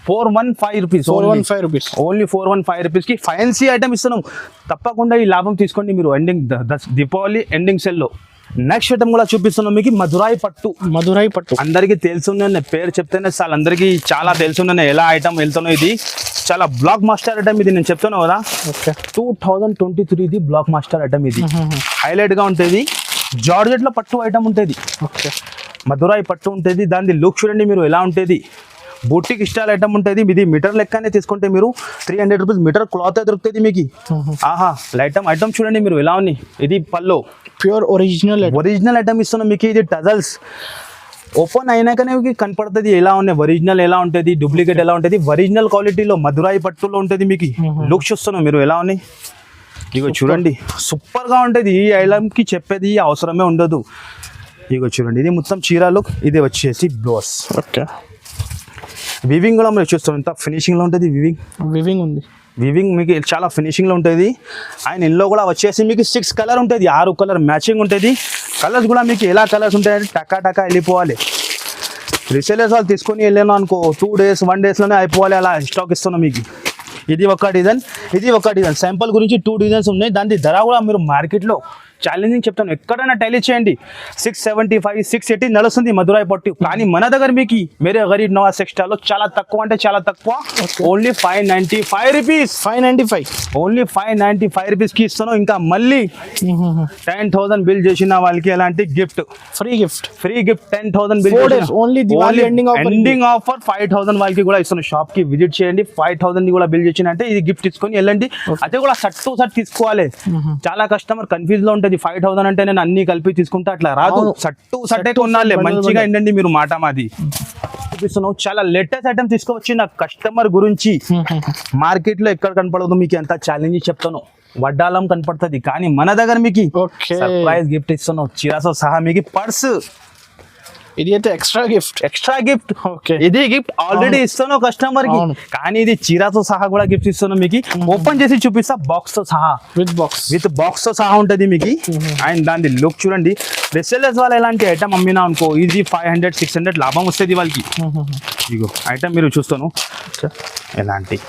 415 రూపీస్ ఓన్లీ 415 రూపీస్ కి ఫ్యాన్సీ ఐటమ్ ఇస్తున్నాం. తప్పకుండా ఈ లాభం తీసుకోండి మీరు ఎండింగ్ దీపావళి ఎండింగ్ సెల్ లో. నెక్స్ట్ ఐటమ్ కూడా చూపిస్తున్నాం మీకు. మధురాయి పట్టు అందరికీ తెలుసున్న పేరు చెప్తేనే చాలా అందరికీ చాలా తెలుసున్న ఎలా ఐటమ్ వెళ్తున్నా. ఇది చాలా బ్లాక్ మాస్టర్ ఐటమ్. ఇది నేను చెప్తున్నా కదా, 2023 ఇది బ్లాక్ మాస్టర్ ఐటమ్. ఇది హైలైట్ గా ఉంటుంది. జార్జెట్ లో పట్టు ఐటమ్ ఉంటుంది. మధురాయి పట్టు ఉంటుంది. దాని లుక్ చూడండి మీరు ఎలా ఉంటుంది. బూటిక్ స్టైల్ ఐటమ్ ఉంటుంది. ఇది మీటర్ లెక్కనే తీసుకుంటే మీరు 300 రూపీస్ మీటర్ క్లాత్ దొరుకుతుంది మీకు. ఐటమ్ చూడండి మీరు ఎలా ఉంది. ఇది పల్లో ప్యూర్ ఒరిజినల్ ఐటమ్ ఇస్తున్నాం మీకు. ఇది టజల్స్ ఓపెన్ అయినాకనే కనపడుతుంది ఎలా ఉన్నాయి, ఒరిజినల్ ఎలా ఉంటుంది, డూప్లికేట్ ఎలా ఉంటుంది. ఒరిజినల్ క్వాలిటీలో మధురాయి పట్టులో ఉంటుంది మీకు. లుక్ చూస్తున్నాం మీరు ఎలా ఉన్నాయి. ఇగో చూడండి, సూపర్ గా ఉంటుంది. ఈ ఐటమ్ కి చెప్పేది అవసరమే ఉండదు. ఇగో చూడండి, ఇది మొత్తం చీర లుక్. ఇది వచ్చేసి బ్లౌజ్. వివింగ్ కూడా మీరు చూస్తాం ఎంత ఫినిషింగ్ లో ఉంటుంది. వివింగ్ మీకు చాలా ఫినిషింగ్ లో ఉంటుంది. అండ్ ఇందులో కూడా వచ్చేసి మీకు 6 కలర్ ఉంటుంది. 6 కలర్ మ్యాచింగ్ ఉంటుంది. కలర్స్ కూడా మీకు ఎలా కలర్స్ ఉంటాయంటే టకా వెళ్ళిపోవాలి. రీసేలర్స్ వాళ్ళు తీసుకొని వెళ్ళాను అనుకో 2 days 1 days లోనే అయిపోవాలి. అలా స్టాక్ ఇస్తున్నాం మీకు. ఇది ఒక డిజైన్ శాంపుల్ గురించి 2 డిజైన్స్ ఉన్నాయి. దాని ధర కూడా మీరు మార్కెట్లో ఛాలెంజింగ్ చెప్తాను, ఎక్కడైనా టైలీ చేయండి 675 680 నడుస్తుంది మధురాయి పట్టు. కానీ మన దగ్గర మీకు మేరే గరీబ్ నవాజ్ టెక్స్టైల్ చాలా తక్కువ అంటే చాలా తక్కువ. Only 595 rupees. ఓన్లీ 595 రూపీస్ కి ఇస్తాను. ఇంకా మళ్ళీ 10,000 బిల్ చేసిన వాళ్ళకి ఎలాంటి gift free gift 10,000 bill ending offer 5,000 వాళ్ళకి కూడా ఇస్తాను. షాప్ కి విజిట్ చేయండి. 5,000 కూడా బిల్ చేసిన అంటే ఇది గిఫ్ట్ తీసుకొని వెళ్ళండి. అదే కూడా షర్ట్ టు షర్ట్ తీసుకోవాలి. చాలా కస్టమర్ కన్ఫ్యూజ్ లో ఉంటుంది. 5,000 అంటే నేను అన్ని కలిపి తీసుకుంటా అట్లా రాదు. సట్టే కొనాలి. మంచిగా ఏంటండి మీరు మాట మాది చూపిస్తున్నావు. చాలా లేటెస్ట్ ఐటమ్ తీసుకొచ్చి నా కస్టమర్ గురించి మార్కెట్ లో ఎక్కడ కనపడదు మీకు. ఎంత ఛాలెంజ్ చెప్తాను. వడ్డాలం కనపడుతుంది, కానీ మన దగ్గర మీకు సర్ప్రైజ్ గిఫ్ట్ ఇస్తున్నావు. చీరాతో సహా మీకు పర్స్. ఇది అయితే ఎక్స్ట్రా గిఫ్ట్. ఇది గిఫ్ట్ ఆల్రెడీ ఇస్తాను కస్టమర్ కి, కానీ ఇది చీరాతో సహా కూడా గిఫ్ట్ ఇస్తాను మీకు. ఓపెన్ చేసి చూపిస్తా. బాక్స్ తో సహా విత్ బాక్స్ తో సహా ఉంటుంది మీకు. అండ్ దాని లుక్ చూడండి. రీసేలర్స్ వాళ్ళు ఎలాంటి ఐటమ్ అమ్మినా అనుకో ఇది 500-600 లాభం వస్తుంది వాళ్ళకి. ఇగో ఐటమ్ మీరు చూస్తాను ఎలాంటి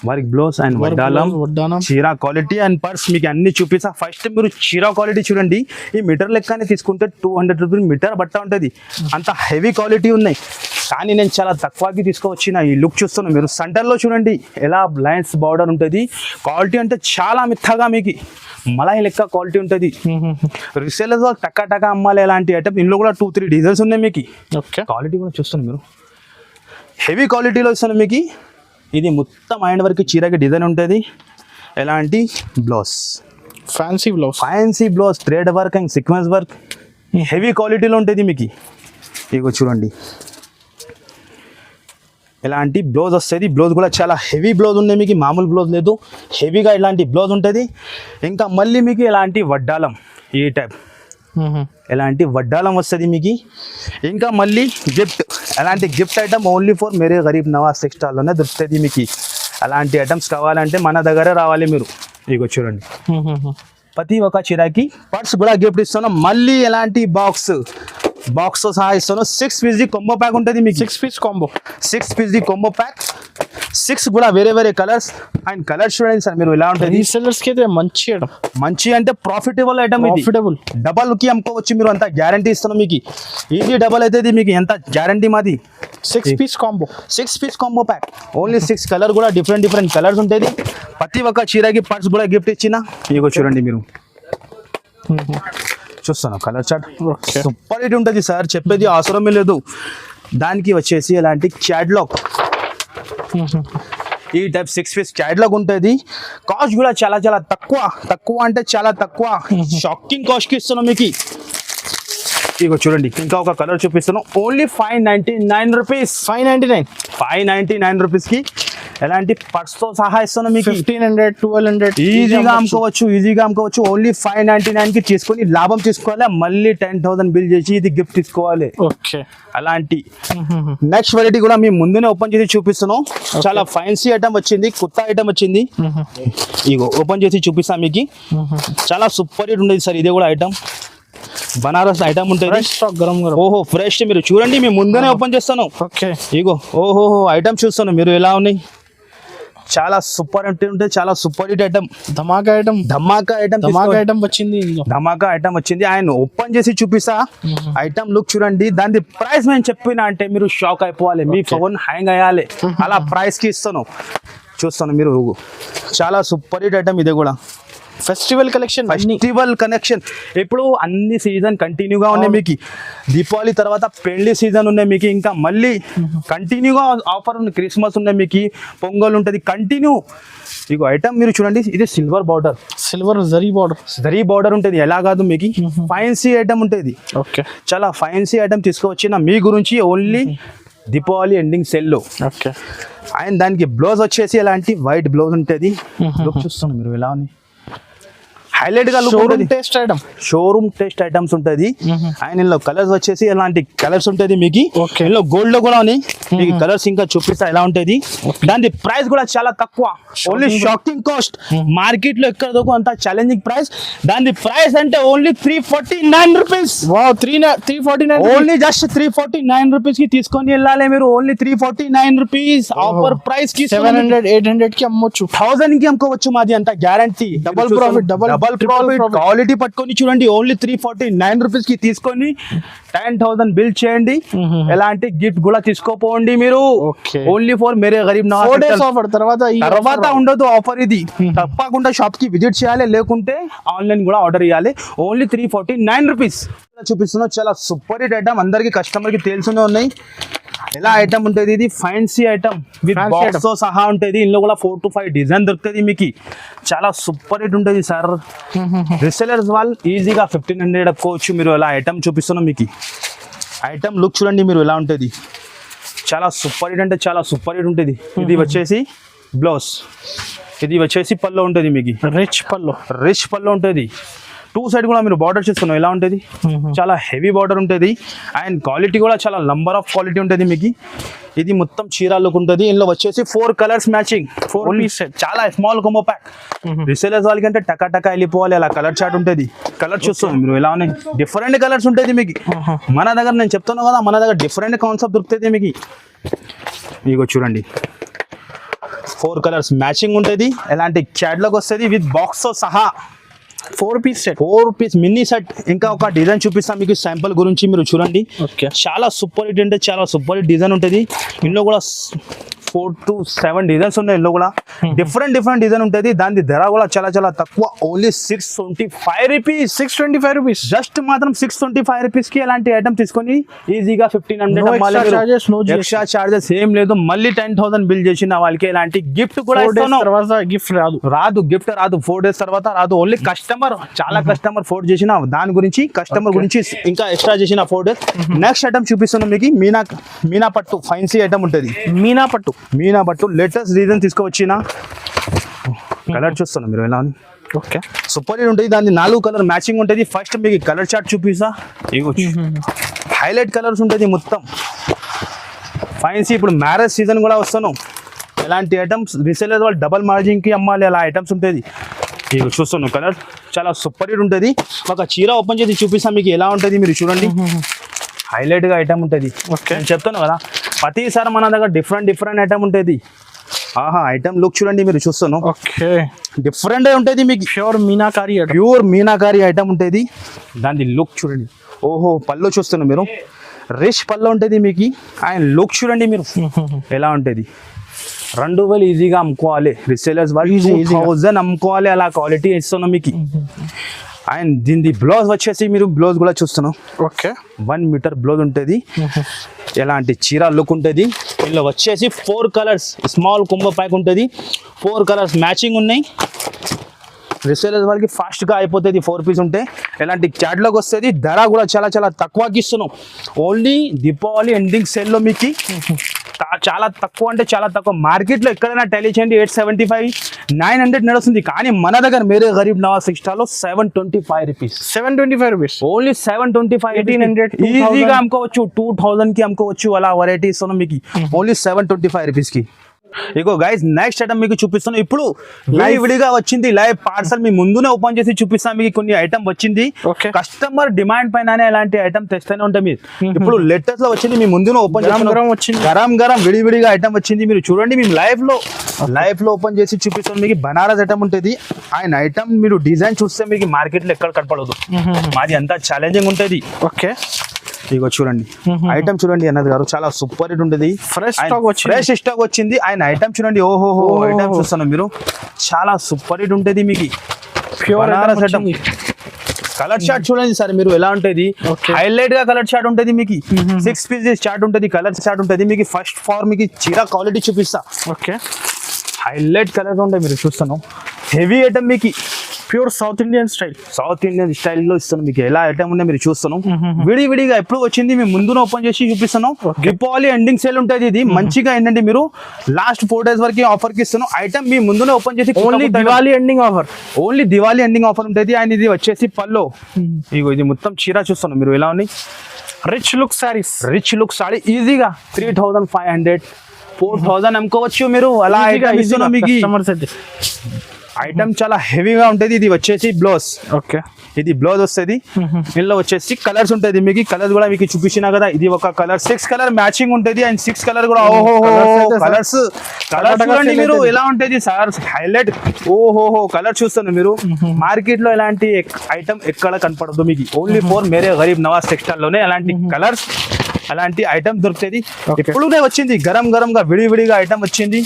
వర్క్ బ్లౌజ్ అండ్ వడ్డాలం చీరా క్వాలిటీ అండ్ పర్స్ మీకు అన్ని చూపిస్తా. ఫస్ట్ మీరు చీరా క్వాలిటీ చూడండి. ఈ మీటర్ లెక్కనే తీసుకుంటే 200 రూపీస్ మీటర్ బట్ట ఉంటుంది. అంత హెవీ క్వాలిటీ ఉన్నాయి. కానీ నేను చాలా తక్కువకి తీసుకువచ్చిన ఈ లుక్ చూస్తున్నాను మీరు. సెంటర్లో చూడండి ఎలా లైన్స్ బార్డర్ ఉంటుంది. క్వాలిటీ అంటే చాలా మెత్తగా మీకు మలాయి లెక్క క్వాలిటీ ఉంటుంది. రీసేలర్స్ వాళ్ళు టక్కా అమ్మాలి ఎలాంటి ఐటమ్. ఇందులో కూడా 2-3 డిజైన్స్ ఉన్నాయి మీకు. ఓకే, క్వాలిటీ కూడా చూస్తున్నాను మీరు, హెవీ క్వాలిటీలో ఇస్తాను మీకు. ఇది మొత్తం హ్యాండ్ వర్క్ చీరకి డిజైన్ ఉంటుంది. ఎలాంటి blouse, fancy blouse, thread work and sequence work heavy క్వాలిటీలో ఉంటుంది మీకు. ఇగో చూడండి ఇలాంటి బ్లౌజ్ వస్తుంది. బ్లౌజ్ కూడా చాలా హెవీ బ్లౌజ్ ఉన్నాయి మీకు, మామూలు బ్లౌజ్ లేదు, హెవీగా ఇలాంటి బ్లౌజ్ ఉంటుంది. ఇంకా మళ్ళీ మీకు ఇలాంటి వడ్డాలం, ఈ టైప్ ఎలాంటి వడ్డాలం వస్తుంది మీకు. ఇంకా మళ్ళీ గిఫ్ట్, అలాంటి gift item only for Mere Garib Nawaz టెక్స్టైల్లోనే దొరుకుతుంది మీకు. అలాంటి ఐటమ్స్ కావాలంటే మన దగ్గరే రావాలి మీరు. ఇగో చూడండి ప్రతి ఒక్క చీరకి పర్స్ కూడా గిఫ్ట్ ఇస్తున్నాం. మళ్ళీ ఎలాంటి బాక్స్ సహా ఇస్తాను. 6 పీస్ కాంబో ప్యాక్ ఉంటుంది మీకు. 6 పీస్ కాంబో ప్యాక్, 6 కూడా వేరే కలర్స్. అండ్ కలర్స్ చూడండి సార్ మీరు ఎలా ఉంటుంది. రీసెల్లర్స్ కి అయితే మంచి అంటే ప్రాఫిటబుల్ ఐటమ్. డబల్ కి అమ్ముకోవచ్చు మీరు, అంత గ్యారంటీ ఇస్తున్నాం మీకు. ఈజీ డబల్ అయితే మీకు ఎంత గ్యారంటీ మాది. 6 piece combo pack, only 6 colour కూడా డిఫరెంట్ కలర్స్ ఉంటుంది. ప్రతి ఒక్క చీరకి పర్స్ కూడా గిఫ్ట్ ఇచ్చిన. ఇగో చూడండి మీరు, చూస్తాను కలర్ చార్ట్ సూపర్ హిట్ ఉంటుంది సార్, చెప్పేది అవసరమే లేదు. దానికి వచ్చేసి ఎలాంటి క్యాట్లాగ్, ఈ టైప్ 6 పీస్ క్యాట్లాగ్ ఉంటుంది. కాస్ట్ కూడా చాలా తక్కువ అంటే చాలా తక్కువ, షాకింగ్ కాస్ట్కి ఇస్తున్నాం మీకు. ఇగో చూడండి ఇంకా ఒక కలర్ చూపిస్తున్నాం. Only 599 rupees. 599 రూపీస్కి ఎలాంటి పర్స్తో సహా ఇస్తున్నాం మీకు. 1500-1200 ఈజీగా అమ్ముకోవచ్చు. ఓన్లీ 599కి తీసుకొని లాభం తీసుకోవాలి. మళ్ళీ 10,000 బిల్ చేసి ఇది గిఫ్ట్ తీసుకోవాలి. ఓకే, అలాంటి నెక్స్ట్ వెరైటీ కూడా మేము ముందునే ఓపెన్ చేసి చూపిస్తున్నాం. చాలా ఫ్యాన్సీ ఐటమ్ వచ్చింది, కొత్త ఐటమ్ వచ్చింది. ఇగో ఓపెన్ చేసి చూపిస్తాం మీకు. చాలా సూపర్ హిట్ ఉండేది సార్. ఇదే కూడా ఐటమ్ బనారస్ ఐటమ్ ఉంటుంది. ఓహో ఫ్రెష్, మీరు చూడండి మేము ముందునే ఓపెన్ చేస్తాను. ఓకే, ఇగో ఓహో ఐటమ్ చూస్తాను మీరు ఎలా ఉన్నాయి. చాలా సూపర్ అంటే చాలా సూపర్ హిట్ ఐటమ్. ధమాకా ఐటమ్ వచ్చింది. ఆయన ఓపెన్ చేసి చూపిస్తా. ఐటమ్ లుక్ చూడండి, దాని ప్రైస్ నేను చెప్పినా అంటే మీరు షాక్ అయిపోవాలి, మీ ఫోన్ హ్యాంగ్ అయ్యాలి. అలా ప్రైస్ కి ఇస్తాను. చూస్తాను మీరు, చాలా సూపర్ హిట్ ఐటమ్. ఇదే కూడా ఫెస్టివల్ కలెక్షన్. ఇప్పుడు అన్ని సీజన్ కంటిన్యూగా ఉన్నాయి మీకు. దీపావళి తర్వాత పెళ్లి సీజన్ ఉన్నాయి మీకు. ఇంకా మళ్ళీ కంటిన్యూగా ఆఫర్ ఉంది. క్రిస్మస్ ఉన్నాయి మీకు, పొంగల్ ఉంటుంది కంటిన్యూ. ఇగో ఐటమ్ మీరు చూడండి, ఇది సిల్వర్ జరీ బార్డర్ ఉంటుంది. ఎలా కాదు మీకు, ఫ్యాన్సీ ఐటమ్ ఉంటుంది. ఓకే, చాలా ఫ్యాన్సీ ఐటమ్ తీసుకువచ్చిన మీ గురించి ఓన్లీ దీపావళి ఎండింగ్ సెల్లో. ఓకే, అండ్ దానికి బ్లౌజ్ వచ్చేసి ఎలాంటి వైట్ బ్లౌజ్ ఉంటుంది. లుక్ చూస్తాను మీరు ఎలా ఉంది, హైలైట్ గా షోరూమ్ టెస్ట్ ఐటమ్స్ ఉంటుంది. అండ్ ఇందులో కలర్స్ వచ్చేసి ఎలాంటి కలర్స్ ఉంటుంది మీకు. ఇందులో గోల్డ్ లో కూడా మీకు కలర్స్ ఇంకా చూపిస్తా ఎలా ఉంటుంది. దాని ప్రైస్ కూడా చాలా తక్కువ, ఓన్లీ షాకింగ్ కాస్ట్. మార్కెట్ లో ఎక్కడ దొరకు అంత ఛాలెంజింగ్ ప్రైస్. దాని ప్రైస్ అంటే only 349 rupees. 349, only just 349 rupees కి తీసుకొని వెళ్ళాలి మీరు. ఓన్లీ 349 రూపీస్ ఆఫర్ ప్రైస్ కి 700-800 కి అమ్మొచ్చు, 1000 కి అమ్ముకోవచ్చు. మాది అంత గ్యారంటీ. డబల్ ప్రాఫిట్ క్వాలిటీ పట్టుకొని చూడండి. ఓన్లీ 349 రూపీస్ కి తీసుకొని 10,000 బిల్ చేయండి. ఎలాంటి గిఫ్ట్ కూడా తీసుకోపోండి మీరు. Only for Mere Garib Nawaz offer. తర్వాత ఉండదు ఆఫర్. ఇది తప్పకుండా షాప్ కి విజిట్ చేయాలి, లేకుంటే ఆన్లైన్ కూడా ఆర్డర్ ఇవ్వాలి. ఓన్లీ 349 రూపీస్ చూపిస్తున్నా. చాలా సూపర్ హిట్ ఐటమ్, అందరికి కస్టమర్ కి తెలుసునే ఉన్నాయి. ఎలా ఐటమ్ ఉంటుంది. ఇది ఫ్యాన్సీ ఐటమ్ విత్ బాక్స్ తో సహా ఉంటుంది. ఇందులో కూడా 4 to 5 డిజైన్ దొరుకుతుంది మీకు. చాలా సూపర్ హిట్ ఉంటుంది సార్. రీసెలర్స్ వాళ్ళు ఈజీగా 1500 అక్కోవచ్చు మీరు. ఎలా ఐటమ్ చూపిస్తున్నాం మీకు. ఐటమ్ లుక్ చూడండి మీరు ఎలా ఉంటుంది. చాలా సూపర్ హిట్ అంటే చాలా సూపర్ హిట్ ఉంటుంది. ఇది వచ్చేసి బ్లౌజ్, ఇది వచ్చేసి పళ్ళు ఉంటుంది మీకు. రిచ్ పళ్ళు ఉంటుంది. 2 సైడ్ కూడా మీరు బార్డర్ చూస్తున్నాం ఎలా ఉంటుంది. చాలా హెవీ బార్డర్ ఉంటుంది. అండ్ క్వాలిటీ కూడా చాలా నంబర్ ఆఫ్ క్వాలిటీ ఉంటుంది మీకు. ఇది మొత్తం చీర లుక్ ఉంటుంది. ఇందులో వచ్చేసి 4 కలర్స్ మ్యాచింగ్, 4 పీస్ సెట్. చాలా స్మాల్ కాంబో ప్యాక్. రీసేలర్స్ వాళ్ళకి అంటే టకా వెళ్ళిపోవాలి. అలా కలర్ చార్ట్ ఉంటుంది. కలర్ చూస్తున్నాం మీరు ఎలా ఉన్నాయి. డిఫరెంట్ కలర్స్ ఉంటుంది మీకు. మన దగ్గర నేను చెప్తున్నాను కదా, మన దగ్గర డిఫరెంట్ కాన్సెప్ట్ దొరుకుతుంది మీకు. ఇగో చూడండి 4 కలర్స్ మ్యాచింగ్ ఉంటుంది. ఎలాంటి క్యాట్లాగ్ వస్తుంది విత్ బాక్స్ తో సహా. 4 piece set. 4 piece mini set. ఇంకా ఒక డిజైన్ చూపిస్తాం మీకు శాంపుల్ గురించి, మీరు చూడండి. ఓకే, చాలా సూపర్ హిట్ అంటే చాలా సూపర్ హిట్ డిజైన్ ఉంటుంది. ఇందులో కూడా 4 to 7 డిజైన్స్ ఉన్నాయి. ఇందులో కూడా డిఫరెంట్ డిజైన్ ఉంటుంది. దాని ధర కూడా చాలా చాలా తక్కువ, ఓన్లీ 625 రూపీస్. 625 rupees. జస్ట్ మాత్రం 625 రూపీస్ కి అలాంటి ఐటమ్ తీసుకొని ఈజీగా 1500 No extra charges, no GST. Extra charges ఏం లేదు. మళ్ళీ 10,000 బిల్ చేసిన వాళ్ళకి ఇలాంటి గిఫ్ట్ కూడా 4 days ఇస్తున్నాం. తర్వాత గిఫ్ట్ రాదు. గిఫ్ట్ రాదు. 4 days తర్వాత రాదు. ఓన్లీ కస్టమర్, చాలా కస్టమర్ 4 చేసిన దాని గురించి, కస్టమర్ గురించి ఇంకా ఎక్స్ట్రా చేసిన 4 days. నెక్స్ట్ ఐటమ్ చూపిస్తున్నాం మీకు. మీనా పట్టు ఫ్యాన్సీ ఐటమ్ ఉంటుంది. మీనా పట్టు లేటెస్ట్ డిజైన్ తీసుకువచ్చిన కలర్ చూస్తున్నాం మీరు ఎలా అని. ఓకే, సూపర్ హిట్ ఉంటుంది. దాని 4 కలర్ మ్యాచింగ్ ఉంటుంది. ఫస్ట్ మీకు కలర్ చార్ట్ చూపిస్తా. హైలైట్ కలర్స్ ఉంటుంది మొత్తం ఫ్యాన్సీ. ఇప్పుడు మ్యారేజ్ సీజన్ కూడా వస్తాను. ఎలాంటి ఐటమ్స్ రీసేలర్ వాళ్ళు డబల్ మార్జిన్కి అమ్మాలి, అలా ఐటమ్స్ ఉంటుంది. ఇక చూస్తున్నాం కలర్ చాలా సూపర్ హిట్ ఉంటుంది. ఒక చీర ఓపెన్ చేసి చూపిస్తాం మీకు ఎలా ఉంటుంది, మీరు చూడండి. హైలైట్గా ఐటమ్ ఉంటుంది. ఓకే, నేను చెప్తాను కదా, ప్రతిసారి మన దగ్గర డిఫరెంట్ ఐటమ్ ఉంటుంది. ఐటమ్ లుక్ చూడండి, మీరు చూస్తాను. ఓకే, డిఫరెంట్ ఉంటుంది మీకు. ప్యూర్ మీనాకారి ఐటమ్ ఉంటుంది. దాని లుక్ చూడండి. ఓహో, పళ్ళు చూస్తున్నారు మీరు. రిచ్ పళ్ళు ఉంటుంది మీకు. అండ్ లుక్ చూడండి మీరు ఎలా ఉంటుంది. 2000 ఈజీగా అమ్ముకోవాలి. రిసేలర్స్ వాళ్ళు 2000 అమ్ముకోవాలి, అలా క్వాలిటీ ఇస్తున్నాం మీకు. అండ్ దీని బ్లౌజ్ వచ్చేసి మీరు బ్లౌజ్ కూడా చూస్తున్నాం. ఓకే, 1 మీటర్ బ్లౌజ్ ఉంటుంది. ఎలాంటి చీర లుక్ ఉంటుంది. ఇందులో వచ్చేసి 4 కలర్స్ స్మాల్ కుంభ ప్యాక్ ఉంటుంది. 4 కలర్స్ మ్యాచింగ్ ఉన్నాయి. రిసేలర్స్ వాళ్ళకి ఫాస్ట్గా అయిపోతుంది 4 పీస్ ఉంటే. ఎలాంటి క్యాట్లాగ్ వస్తుంది. ధర కూడా చాలా చాలా తక్కువకి ఇస్తున్నాం. ఓన్లీ దీపావళి ఎండింగ్ సేల్లో మీకు చాలా తక్కువ అంటే చాలా తక్కువ. మార్కెట్లో ఎక్కడైనా టెలీ చేయండి 875, 900 నడుస్తుంది. కానీ మన దగ్గర మేరే గరీబ్ నవాజ్ సిక్స్టాలో 725 రూపీస్. 725 rupees. ఓన్లీ 725, 1800 ఈజీగా అమ్ముకోవచ్చు. 2000 కి అమ్ముకోవచ్చు. అలా వెరైటీస్ మీకు ఓన్లీ 725 రూపీస్ కి. ఇగో గైస్, నెక్స్ట్ ఐటమ్ మీకు చూపిస్తాను. ఇప్పుడు విడిగా వచ్చింది లైవ్ పార్సల్. మీ ముందునే ఓపెన్ చేసి చూపిస్తాను మీకు. కొన్ని ఐటమ్ వచ్చింది. కస్టమర్ డిమాండ్ పైన ఇలాంటి ఐటమ్ తెస్తూనే ఉంటాయి మీరు. ఇప్పుడు లేటెస్ట్ లో వచ్చింది, మీ ముందునే ఓపెన్ చేసి గరం విడివిడిగా ఐటమ్ వచ్చింది. మీరు చూడండి, మేము లైవ్ లో ఓపెన్ చేసి చూపిస్తాను మీకు. బనారస్ ఐటమ్ ఉంటుంది. ఆయన ఐటమ్ మీరు డిజైన్ చూస్తే మీకు మార్కెట్ లో ఎక్కడ కనపడదు. మాది అంతా ఛాలెంజింగ్ ఉంటుంది. ఓకే, ఇగో చూడండి ఐటమ్ చూడండి అన్నది గారు, చాలా సూపర్ హిట్ ఉంటుంది. ఫ్రెష్ స్టాక్ వచ్చింది. ఆయన ఐటమ్ చూడండి. ఓహోహో, ఐటమ్ చూస్తాను మీరు. చాలా సూపర్ హిట్ ఉంటుంది మీకు. Pure item. కలర్ చార్ట్ చూడండి సార్ మీరు ఎలా ఉంటుంది. హైలైట్ గా కలర్ చార్ట్ ఉంటుంది మీకు. 6 పీసెస్ చార్ట్ ఉంటుంది. కలర్ చార్ట్ ఉంటుంది మీకు. ఫస్ట్ ఫార్ మీకు చీర క్వాలిటీ చూపిస్తా. ఓకే, హైలైట్ కలర్స్ ఉంటాయి మీరు చూస్తాను. హెవీ ఐటమ్ మీకు. ప్యూర్ సౌత్ ఇండియన్ స్టైల్లో ఇస్తాను మీకు. ఎలా ఐటమ్ ఉన్నాయి మీరు చూస్తాను. విడివిడిగా ఎప్పుడు వచ్చింది మీ ముందున ఓపెన్ చేసి చూపిస్తాను. దీపావళి ఎండింగ్ సేల్ ఉంటుంది. ఇది మంచిగా ఏంటంటే మీరు లాస్ట్ 4 days వరకు ఆఫర్ కి ఇస్తాను. ఐటమ్ మీ ముందునే ఓపెన్ చేసి ఓన్లీ దివాళీ ఎండింగ్ ఆఫర్ ఉంటుంది. అండ్ ఇది వచ్చేసి పల్లో. ఇగో ఇది మొత్తం చీర చూస్తాను మీరు ఎలా ఉన్నాయి. రిచ్ లుక్ సారీ ఈజీగా 3500, 4000 అమ్ముకోవచ్చు మీరు. అలా ఐటమ్ ఇస్తున్నాం మీకు. ఐటమ్ చాలా హెవీగా ఉంటుంది. ఇది వచ్చేసి బ్లౌజ్. ఓకే, ఇది బ్లౌజ్ వస్తుంది. ఇందులో వచ్చేసి కలర్స్ ఉంటుంది మీకు. కలర్స్ కూడా మీకు చూపించినా కదా. ఇది ఒక కలర్ 6 కలర్ మ్యాచింగ్ ఉంటుంది. అండ్ 6 కలర్ కూడా కలర్స్ చూడండి మీరు ఎలా ఉంటుంది సార్. హైలైట్. ఓహోహో, కలర్ చూస్తాను మీరు. మార్కెట్ లో ఇలాంటి ఐటమ్ ఎక్కడ కనపడదు మీకు. ఓన్లీ ఫోర్ మేరే గరీబ్ నవాజ్ టెక్స్టైల్ లోనే అలాంటి కలర్స్, అలాంటి ఐటమ్ దొరుకుతుంది. ఎప్పుడునే వచ్చింది గరం గా విడివిడిగా ఐటమ్ వచ్చింది.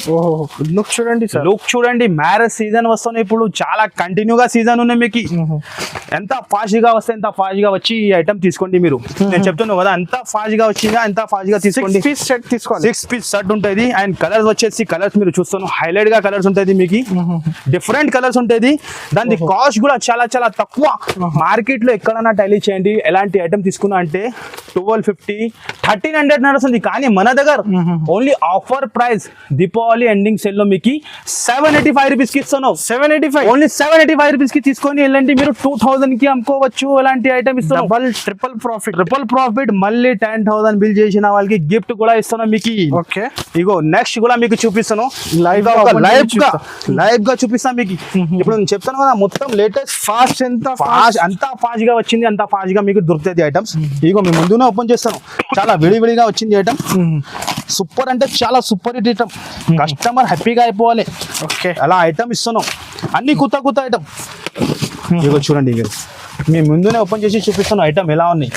లుక్ చూడండి సార్. లుక్ చూడండి. మ్యారేజ్ సీజన్ వస్తుంది. ఇప్పుడు చాలా కంటిన్యూగా సీజన్ ఉన్నాయి మీకు. ఎంత ఫాస్ట్ గా వస్తే ఎంత ఫాస్ట్ గా వచ్చి ఈ ఐటమ్ తీసుకోండి మీరు. నేను చెప్తున్నాను కదా, ఎంత ఫాస్ట్ గా వచ్చిందా ఎంత ఫాస్ట్ గా తీసుకోండి. 6 piece సెట్ తీసుకోండి. 6 piece సెట్ ఉంటుంది. అండ్ కలర్స్ వచ్చేసి కలర్స్ మీరు చూస్తాను. హైలైట్ గా కలర్స్ ఉంటుంది మీకు. డిఫరెంట్ కలర్స్ ఉంటుంది. దాని కాస్ట్ కూడా చాలా చాలా తక్కువ. మార్కెట్ లో ఎక్కడైనా టైలీ చేయండి. ఎలాంటి ఐటమ్ తీసుకున్నా అంటే 1250, 1300 నడుస్తుంది. కానీ మన దగ్గర only offer price Deepavali ending sale లో మీకు 785 రూపీస్ కి ఇస్తాను. 785 ఓన్లీ 785 రూపీస్ కి తీసుకొని వెళ్ళండి మీరు. 2000 కి అమ్ముకోవచ్చు. అలాంటి ఐటమ్ ఇస్తాను. Triple profit. మళ్ళీ 10,000 బిల్ చేసిన వాళ్ళకి గిఫ్ట్ కూడా ఇస్తాను మీకు. ఓకే, ఇగో నెక్స్ట్ కూడా మీకు చూపిస్తాను. లైవ్ గా చూపిస్తాను మీకు. ఇప్పుడు నేను చెప్తాను కదా, మొత్తం లేటెస్ట్ అంతా ఫాస్ట్ గా వచ్చింది. అంత ఫాస్ట్ గా మీకు దొరుకుతుంది ఐటమ్స్. ఇగో మీ ముందునే ఓపెన్ చేస్తాను. చాలా విడివిడిగా వచ్చింది ఐటమ్. సూపర్ అంటే చాలా సూపర్ హిట్ ఐటమ్, కస్టమర్ హ్యాపీగా అయిపోవాలి. ఓకే, అలా ఐటమ్ ఇస్తున్నాం, అన్ని కొత్త ఐటమ్. ఇగో చూడండి, ఇక మీ ముందునే ఓపెన్ చేసి చూపిస్తాను ఐటమ్ ఎలా ఉన్నాయి.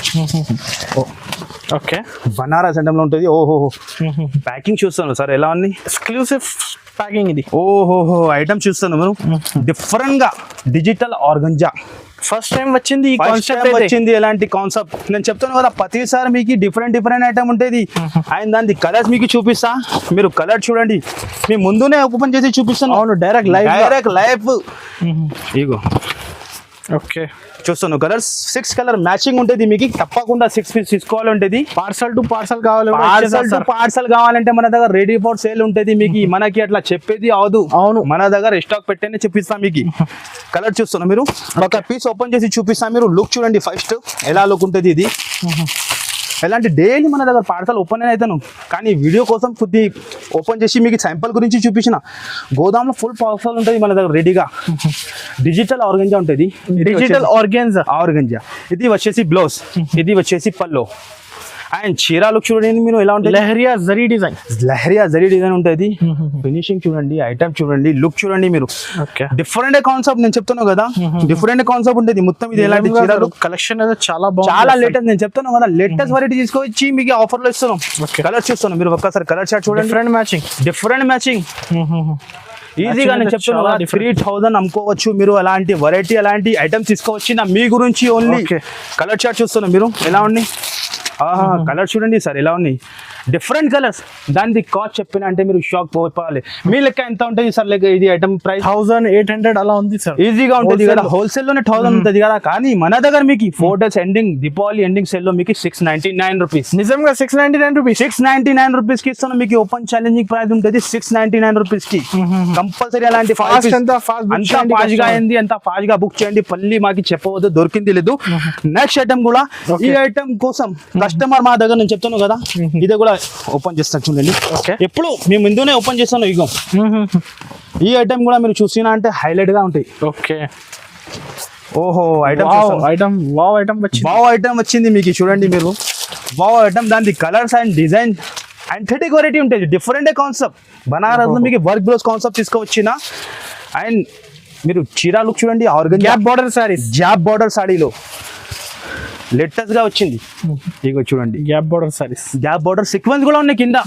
ఓకే, బనారస్ ఐటమ్లో ఉంటుంది. ఓహో, ప్యాకింగ్ చూస్తాను సార్ ఎలా ఉంది, ఎక్స్క్లూసివ్ ప్యాకింగ్ ఇది. ఓహోహో, ఐటమ్ చూస్తాను మనం డిఫరెంట్ గా డిజిటల్ ఆర్గంజా ఫస్ట్ టైం వచ్చింది ఈ First కాన్సెప్ట్ time వచ్చింది. ఎలాంటి కాన్సెప్ట్ నేను చెప్తాను కదా, ప్రతిసారి మీకు డిఫరెంట్ ఐటమ్ ఉంటుంది. అండ్ దాని కలర్స్ మీకు చూపిస్తా, మీరు కలర్ చూడండి, మీ ముందునే ఓపెన్ చేసి చూపిస్తాను. అవును, డైరెక్ట్ లైవ్ ఇగో ఓకే, చూస్తాను కలర్స్ 6 కలర్ మ్యాచింగ్ ఉంటుంది. మీకు తప్పకుండా 6 పీస్ తీసుకోవాలి ఉంటుంది. పార్సల్ టు పార్సల్ కావాలి, పార్సల్ కావాలంటే మన దగ్గర రెడీ ఫర్ సేల్ ఉంటుంది. మీకు మనకి అట్లా చెప్పేది అవదు. అవును, మన దగ్గర స్టాక్ పెట్టేనే చూపిస్తాం. మీకు కలర్ చూస్తున్నా, మీరు ఒక పీస్ ఓపెన్ చేసి చూపిస్తాం. మీరు లుక్ చూడండి ఫస్ట్ ఎలా లుక్ ఉంటుంది. ఇది ఎలాంటి డైలీ మన దగ్గర పార్సల్ ఓపెన్ అవుతాను, కానీ వీడియో కోసం కొద్ది ఓపెన్ చేసి మీకు శాంపుల్ గురించి చూపించిన. గోదాంలో ఫుల్ పార్సల్ ఉంటుంది మన దగ్గర రెడీగా. డిజిటల్ ఆర్గంజా ఉంటుంది, డిజిటల్ ఆర్గంజా. ఇది వచ్చేసి బ్లౌజ్, ఇది వచ్చేసి పల్లో. అండ్ చీర లుక్ చూడండి మీరు ఎలా ఉంటుంది, లహరియా జరీ డిజైన్ ఉంటుంది. ఫినిషింగ్ చూడండి, ఐటమ్ చూడండి, లుక్ చూడండి మీరు. ఓకే, డిఫరెంట్ కాన్సెప్ట్ నేను చెప్తాను కదా, డిఫరెంట్ కాన్సెప్ట్ ఉంటుంది మొత్తం. ఇది ఎలాంటి చీరలు కలెక్షన్ అయితే చాలా బాగుంది, చాలా లేటెస్ట్. నేను చెప్తాను కదా, లేటెస్ట్ వెరైటీ తీసుకొచ్చి మీకు ఆఫర్ లో ఇస్తున్నాం. కలర్ చూస్తాను, మీరు ఒక్కసారి కలర్ చార్ట్ చూడండి. డిఫరెంట్ మ్యాచింగ్ ఈజీగా నేను చెప్తాను కదా, 3000 అమ్ముకోవచ్చు మీరు. అలాంటి వెరైటీ, అలాంటి ఐటమ్స్ తీసుకోవచ్చు. నా మీ గురించి ఓన్లీ కలర్ చార్ట్ చూస్తున్నాను, మీరు ఎలా ఉంది. కలర్ చూడండి సార్ ఎలా ఉన్నాయి, డిఫరెంట్ కలర్స్. దాని కాస్ట్ చెప్పిన అంటే మీరు షాక్ పోవాలి. మీ లెక్క ఎంత ఉంటుంది సార్ లెక్క ఇది ఐటమ్ ప్రైస్ 1800 అలా ఉంది సార్. ఈజీగా ఉంటుంది కదా, హోల్సేల్ లోనే 1000 ఉంటుంది కదా. కానీ మన దగ్గర మీకు 4 days ending, Deepavali ending sale లో మీకు 699 రూపీస్. నిజంగా 699 రూపీస్, 699 రూపీస్ కి ఇస్తాను. మీకు ఓపెన్ ఛాలెంజింగ్ ప్రైస్ ఉంటుంది 699 రూపీస్ కి. కంపల్సరీ అలాంటి ఫాస్ట్ గా అయింది, ఎంత ఫాస్ట్ గా బుక్ చేయండి. పల్లి మాకి చెప్పవద్దు, దొరికింది లేదు. నెక్స్ట్ ఐటమ్ కూడా, ఈ ఐటమ్ కోసం కస్టమర్ మా దగ్గర నేను చెప్తాను కదా, ఇది కూడా ఓపెన్ చేస్తాను చూడండి. ఎప్పుడు మేము ముందునే ఓపెన్ చేస్తాను. ఇగో ఈ ఐటమ్ కూడా మీరు చూసినా అంటే హైలైట్ గా ఉంటాయి. ఓకే, ఓహో, ఐటమ్ వచ్చింది మీకు చూడండి మీరు. ఐటమ్ దాని కలర్స్ అండ్ డిజైన్ యాంథెటిక్ వెరైటీ ఉంటుంది. డిఫరెంట్ కాన్సెప్ట్, బనారస్ లో మీకు వర్క్ బ్లౌజ్ కాన్సెప్ట్ తీసుకొచ్చిన. అండ్ మీరు చీర లుక్ చూడండి, ఆర్గంజా జాబ్ బార్డర్ సాడీలో లేటెస్ట్ గా వచ్చింది. ఇగో చూడండి, గ్యాప్ బార్డర్ సీక్వెన్స్ కూడా ఉన్నాయి కింద.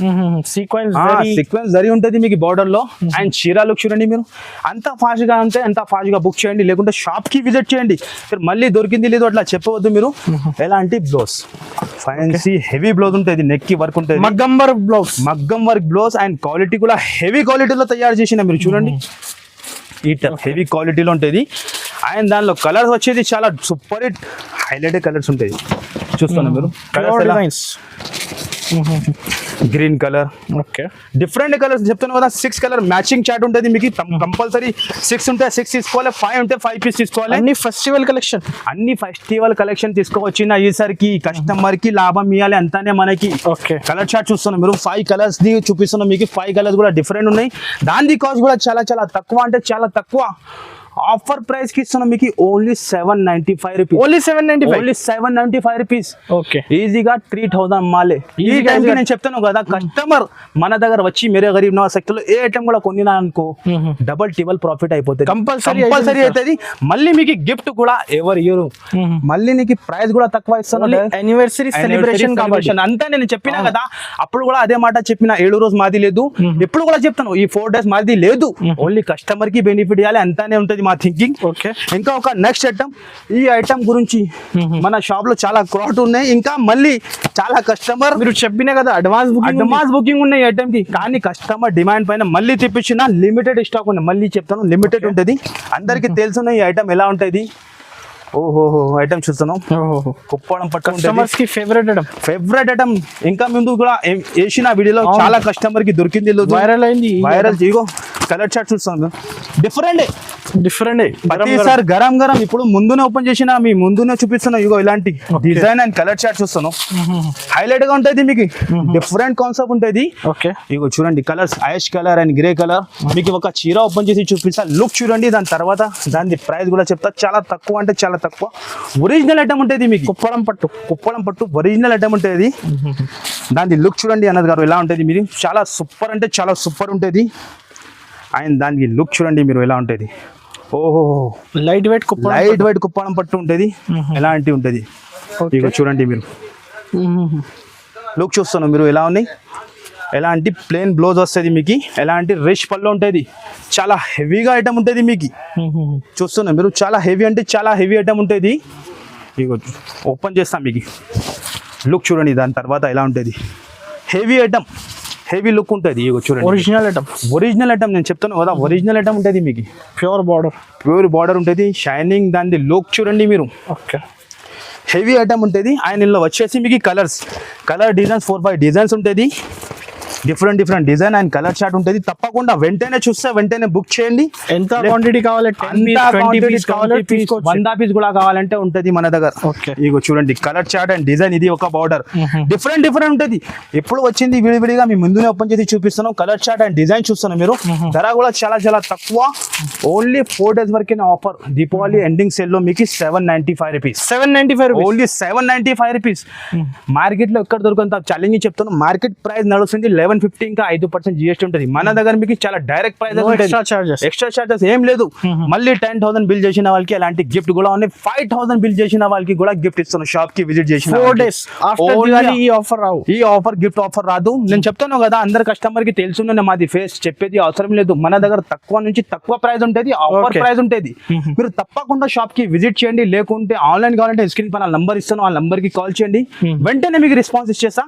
సీక్వెన్స్ జరి ఉంటుంది మీకు బార్డర్ లో. అండ్ చీర లుక్ చూడండి మీరు. అంత ఫాస్ట్ గా ఉంటే అంత ఫాస్ట్ గా బుక్ చేయండి, లేకుంటే షాప్ కి విజిట్ చేయండి. మళ్ళీ దొరికింది లేదు అట్లా చెప్పవద్దు మీరు. ఎలాంటి బ్లౌజ్, ఫ్యాన్సీ హెవీ బ్లౌజ్ ఉంటుంది, నెక్ కి వర్క్ ఉంటుంది, మగ్గం వర్క్ బ్లౌజ్. అండ్ క్వాలిటీ కూడా హెవీ క్వాలిటీలో తయారు చేసిన. మీరు చూడండి, ఈ హెవీ క్వాలిటీలో ఉంటుంది. అండ్ దానిలో కలర్స్ వచ్చేది చాలా సూపర్ హిట్ హైలైట్ కలర్స్ ఉంటాయి. చూస్తున్నా మీరు, green colour, okay, different colours చెప్తాను కదా. 6 కలర్ మ్యాచింగ్ చార్ట్ ఉంటుంది మీకు. కంపల్సరీ 6 ఉంటే 6 తీసుకోవాలి, 5 ఉంటే 5 పీస్ తీసుకోవాలి. అన్ని ఫెస్టివల్ కలెక్షన్ తీసుకోవచ్చిన. ఈసారికి కస్టమర్ కి లాభం ఇవ్వాలి అంతానే మనకి. ఓకే, కలర్ చార్ట్ చూస్తున్నాం మీరు. 5 కలర్స్ ది చూపిస్తున్నాం మీకు. 5 కలర్స్ కూడా డిఫరెంట్ ఉన్నాయి. దాని కాస్ట్ కూడా చాలా తక్కువ, అంటే చాలా తక్కువ. ఆఫర్ ప్రైస్ కి ఇస్తున్నాం మీకు only 795 rupees. Only 795 rupees. Okay, ఈజీగా 3000 అమ్మాలి. ఈ టైం కి నేను చెప్తాను కదా, కస్టమర్ మన దగ్గర వచ్చి మీరే గరీబ్ నవాజ్ సెక్టర్ లో ఏ ఐటమ్ కూడా కొనినా అనుకో, డబల్ టిబల్ ప్రాఫిట్ అయిపోతుంది, కంపల్సరీ అవుతుంది. మళ్ళీ మీకు గిఫ్ట్ కూడా ఎవరు ఇయర్, మళ్ళీ నీకు ప్రైస్ కూడా తక్కువ ఇస్తాను. యానివర్సరీ సెలబ్రేషన్ కాబట్టి అంతా నేను చెప్పినా కదా, అప్పుడు కూడా అదే మాట చెప్పిన. 7 రోజు మాది లేదు, ఎప్పుడు కూడా చెప్తాను ఈ 4 days మాది లేదు. ఓన్లీ కస్టమర్ కి బెనిఫిట్ ఇవ్వాలి అంతానే ఉంటుంది మా థింకింగ్. ఓకే, ఇంకా ఒక నెక్స్ట్ ఐటమ్, ఈ ఐటమ్ గురించి మన షాప్ లో చాలా క్రాట్ ఉన్నాయి. ఇంకా మళ్ళీ చాలా కస్టమర్ మీరు చెప్పినా కదా అడ్వాన్స్ బుకింగ్ ఉన్నాయి ఐటమ్ కి. కానీ కస్టమర్ డిమాండ్ పైన మళ్ళీ తెప్పించిన లిమిటెడ్ స్టాక్ ఉన్నాయి. మళ్ళీ చెప్తాను, లిమిటెడ్ ఉంటుంది. అందరికి తెలుసున్న ఈ ఐటమ్ ఎలా ఉంటుంది. ఓహోహో, ఐటమ్ చూస్తున్నాం. కుప్పడం పట్టు ఫేవరెట్ ఐటమ్. ఇంకా ముందు కూడా వేసిన వీడియోలో చాలా కస్టమర్ కి దొరికింది, వైరల్. ఇగో కలర్ చార్ట్ చూస్తాను డిఫరెంట్ డిఫరెంట్ ప్రతిసారి గరం గరం ఇప్పుడు ముందునే ఓపెన్ చేసిన మీ ముందునే చూపిస్తున్నా ఇగో ఇలాంటి డిజైన్ అండ్ కలర్ చార్ట్ చూస్తాను హైలైట్ గా ఉంటుంది మీకు డిఫరెంట్ కాన్సెప్ట్ ఉంటుంది ఓకే ఇగో చూడండి colours ash colour and grey colour మీకు ఒక చీర ఓపెన్ చేసి చూపిస్తా లుక్ చూడండి దాని తర్వాత దాని ప్రైస్ కూడా చెప్తా చాలా తక్కువ అంటే చాలా తక్కువ ఒరిజినల్ ఐటమ్ ఉంటుంది మీకు కుప్పడం పట్టు ఒరిజినల్ ఐటమ్ ఉంటుంది దాని లుక్ చూడండి అన్నది గారు ఎలా ఉంటుంది మీరు చాలా సూపర్ అంటే చాలా సూపర్ ఉంటుంది అండ్ దానికి లుక్ చూడండి మీరు ఎలా ఉంటుంది ఓహో లైట్ వెయిట్ కుప్పడం పట్టు ఉంటుంది ఎలాంటి ఉంటుంది ఇక చూడండి మీరు లుక్ చూస్తాను మీరు ఎలా ఉన్నాయి ఎలాంటి ప్లెయిన్ బ్లౌజ్ వస్తుంది మీకు ఎలాంటి రిచ్ పళ్ళు ఉంటుంది చాలా హెవీగా ఐటమ్ ఉంటుంది మీకు చూస్తున్నా మీరు చాలా హెవీ అంటే చాలా హెవీ ఐటమ్ ఉంటుంది ఇక ఓపెన్ చేస్తాం మీకు లుక్ చూడండి దాని తర్వాత ఎలా ఉంటుంది హెవీ ఐటమ్ హెవీ లుక్ ఉంటుంది ఇగో చూడండి ఒరిజినల్ ఐటమ్ నేను చెప్తాను కదా ఒరిజినల్ ఐటమ్ ఉంటుంది మీకు ప్యూర్ బార్డర్ ఉంటుంది షైనింగ్ దాని లుక్ చూడండి మీరు ఓకే హెవీ ఐటమ్ ఉంటుంది ఆయన ఇందులో వచ్చేసి మీకు కలర్ డిజైన్స్ 4-5 డిజైన్స్ ఉంటుంది different design and colour chart ఉంటుంది తప్పకుండా వెంటనే చూస్తే వెంటనే బుక్ చేయండి ఎంత క్వాంటిటీ కావాలి 100 పీస్ కూడా కావాలంటే ఉంటుంది మన దగ్గర ఇగో చూడండి కలర్ చార్ట్ అండ్ డిజైన్ ఇది ఒక బార్డర్ డిఫరెంట్ ఉంటుంది ఎప్పుడు వచ్చింది విడివిడిగా మీ ముందునే ఓపెన్ చేసి చూపిస్తున్నాం కలర్ చార్ట్ అండ్ డిజైన్ చూస్తున్నాం మీరు ధర కూడా చాలా తక్కువ ఓన్లీ 4 days వరకే ఆఫర్ దీపావళి ఎండింగ్ సేల్ లో మీకు 795 రూపీస్ ఓన్లీ 795 రూపీస్ మార్కెట్ లో ఎక్కడ దొరుకుతుంది ఛాలెంజ్ చెప్తాను మార్కెట్ ప్రైస్ నడుస్తుంది 1150 ఇంకా 5% GST ఉంటుంది మన దగ్గర మీకు చాలా డైరెక్ట్ ప్రైస్ ఎక్స్ట్రా చార్జెస్ ఏం లేదు మళ్ళీ 10,000 బిల్ చేసిన వాళ్ళకి అలాంటి గిఫ్ట్ కూడా ఉన్నాయి 5,000 బిల్ చేసిన వాళ్ళకి కూడా గిఫ్ట్ ఇస్తాను షాప్ కి విజిట్ చేసిన 4 days ఈ ఆఫర్ గిఫ్ట్ ఆఫర్ రాదు నేను చెప్తాను కదా అందరు కస్టమర్ కి తెలుసుండే మాది ఫేస్ చెప్పేది అవసరం లేదు మన దగ్గర తక్కువ నుంచి తక్కువ ప్రైస్ ఉంటుంది ఆఫర్ ప్రైస్ ఉంటుంది మీరు తప్పకుండా షాప్ కి విజిట్ చేయండి లేకుంటే ఆన్లైన్ కావాలంటే స్క్రీన్ పైన నంబర్ ఇస్తాను ఆ నంబర్ కి కాల్ చేయండి వెంటనే మీకు రెస్పాన్స్ ఇచ్చేస్తా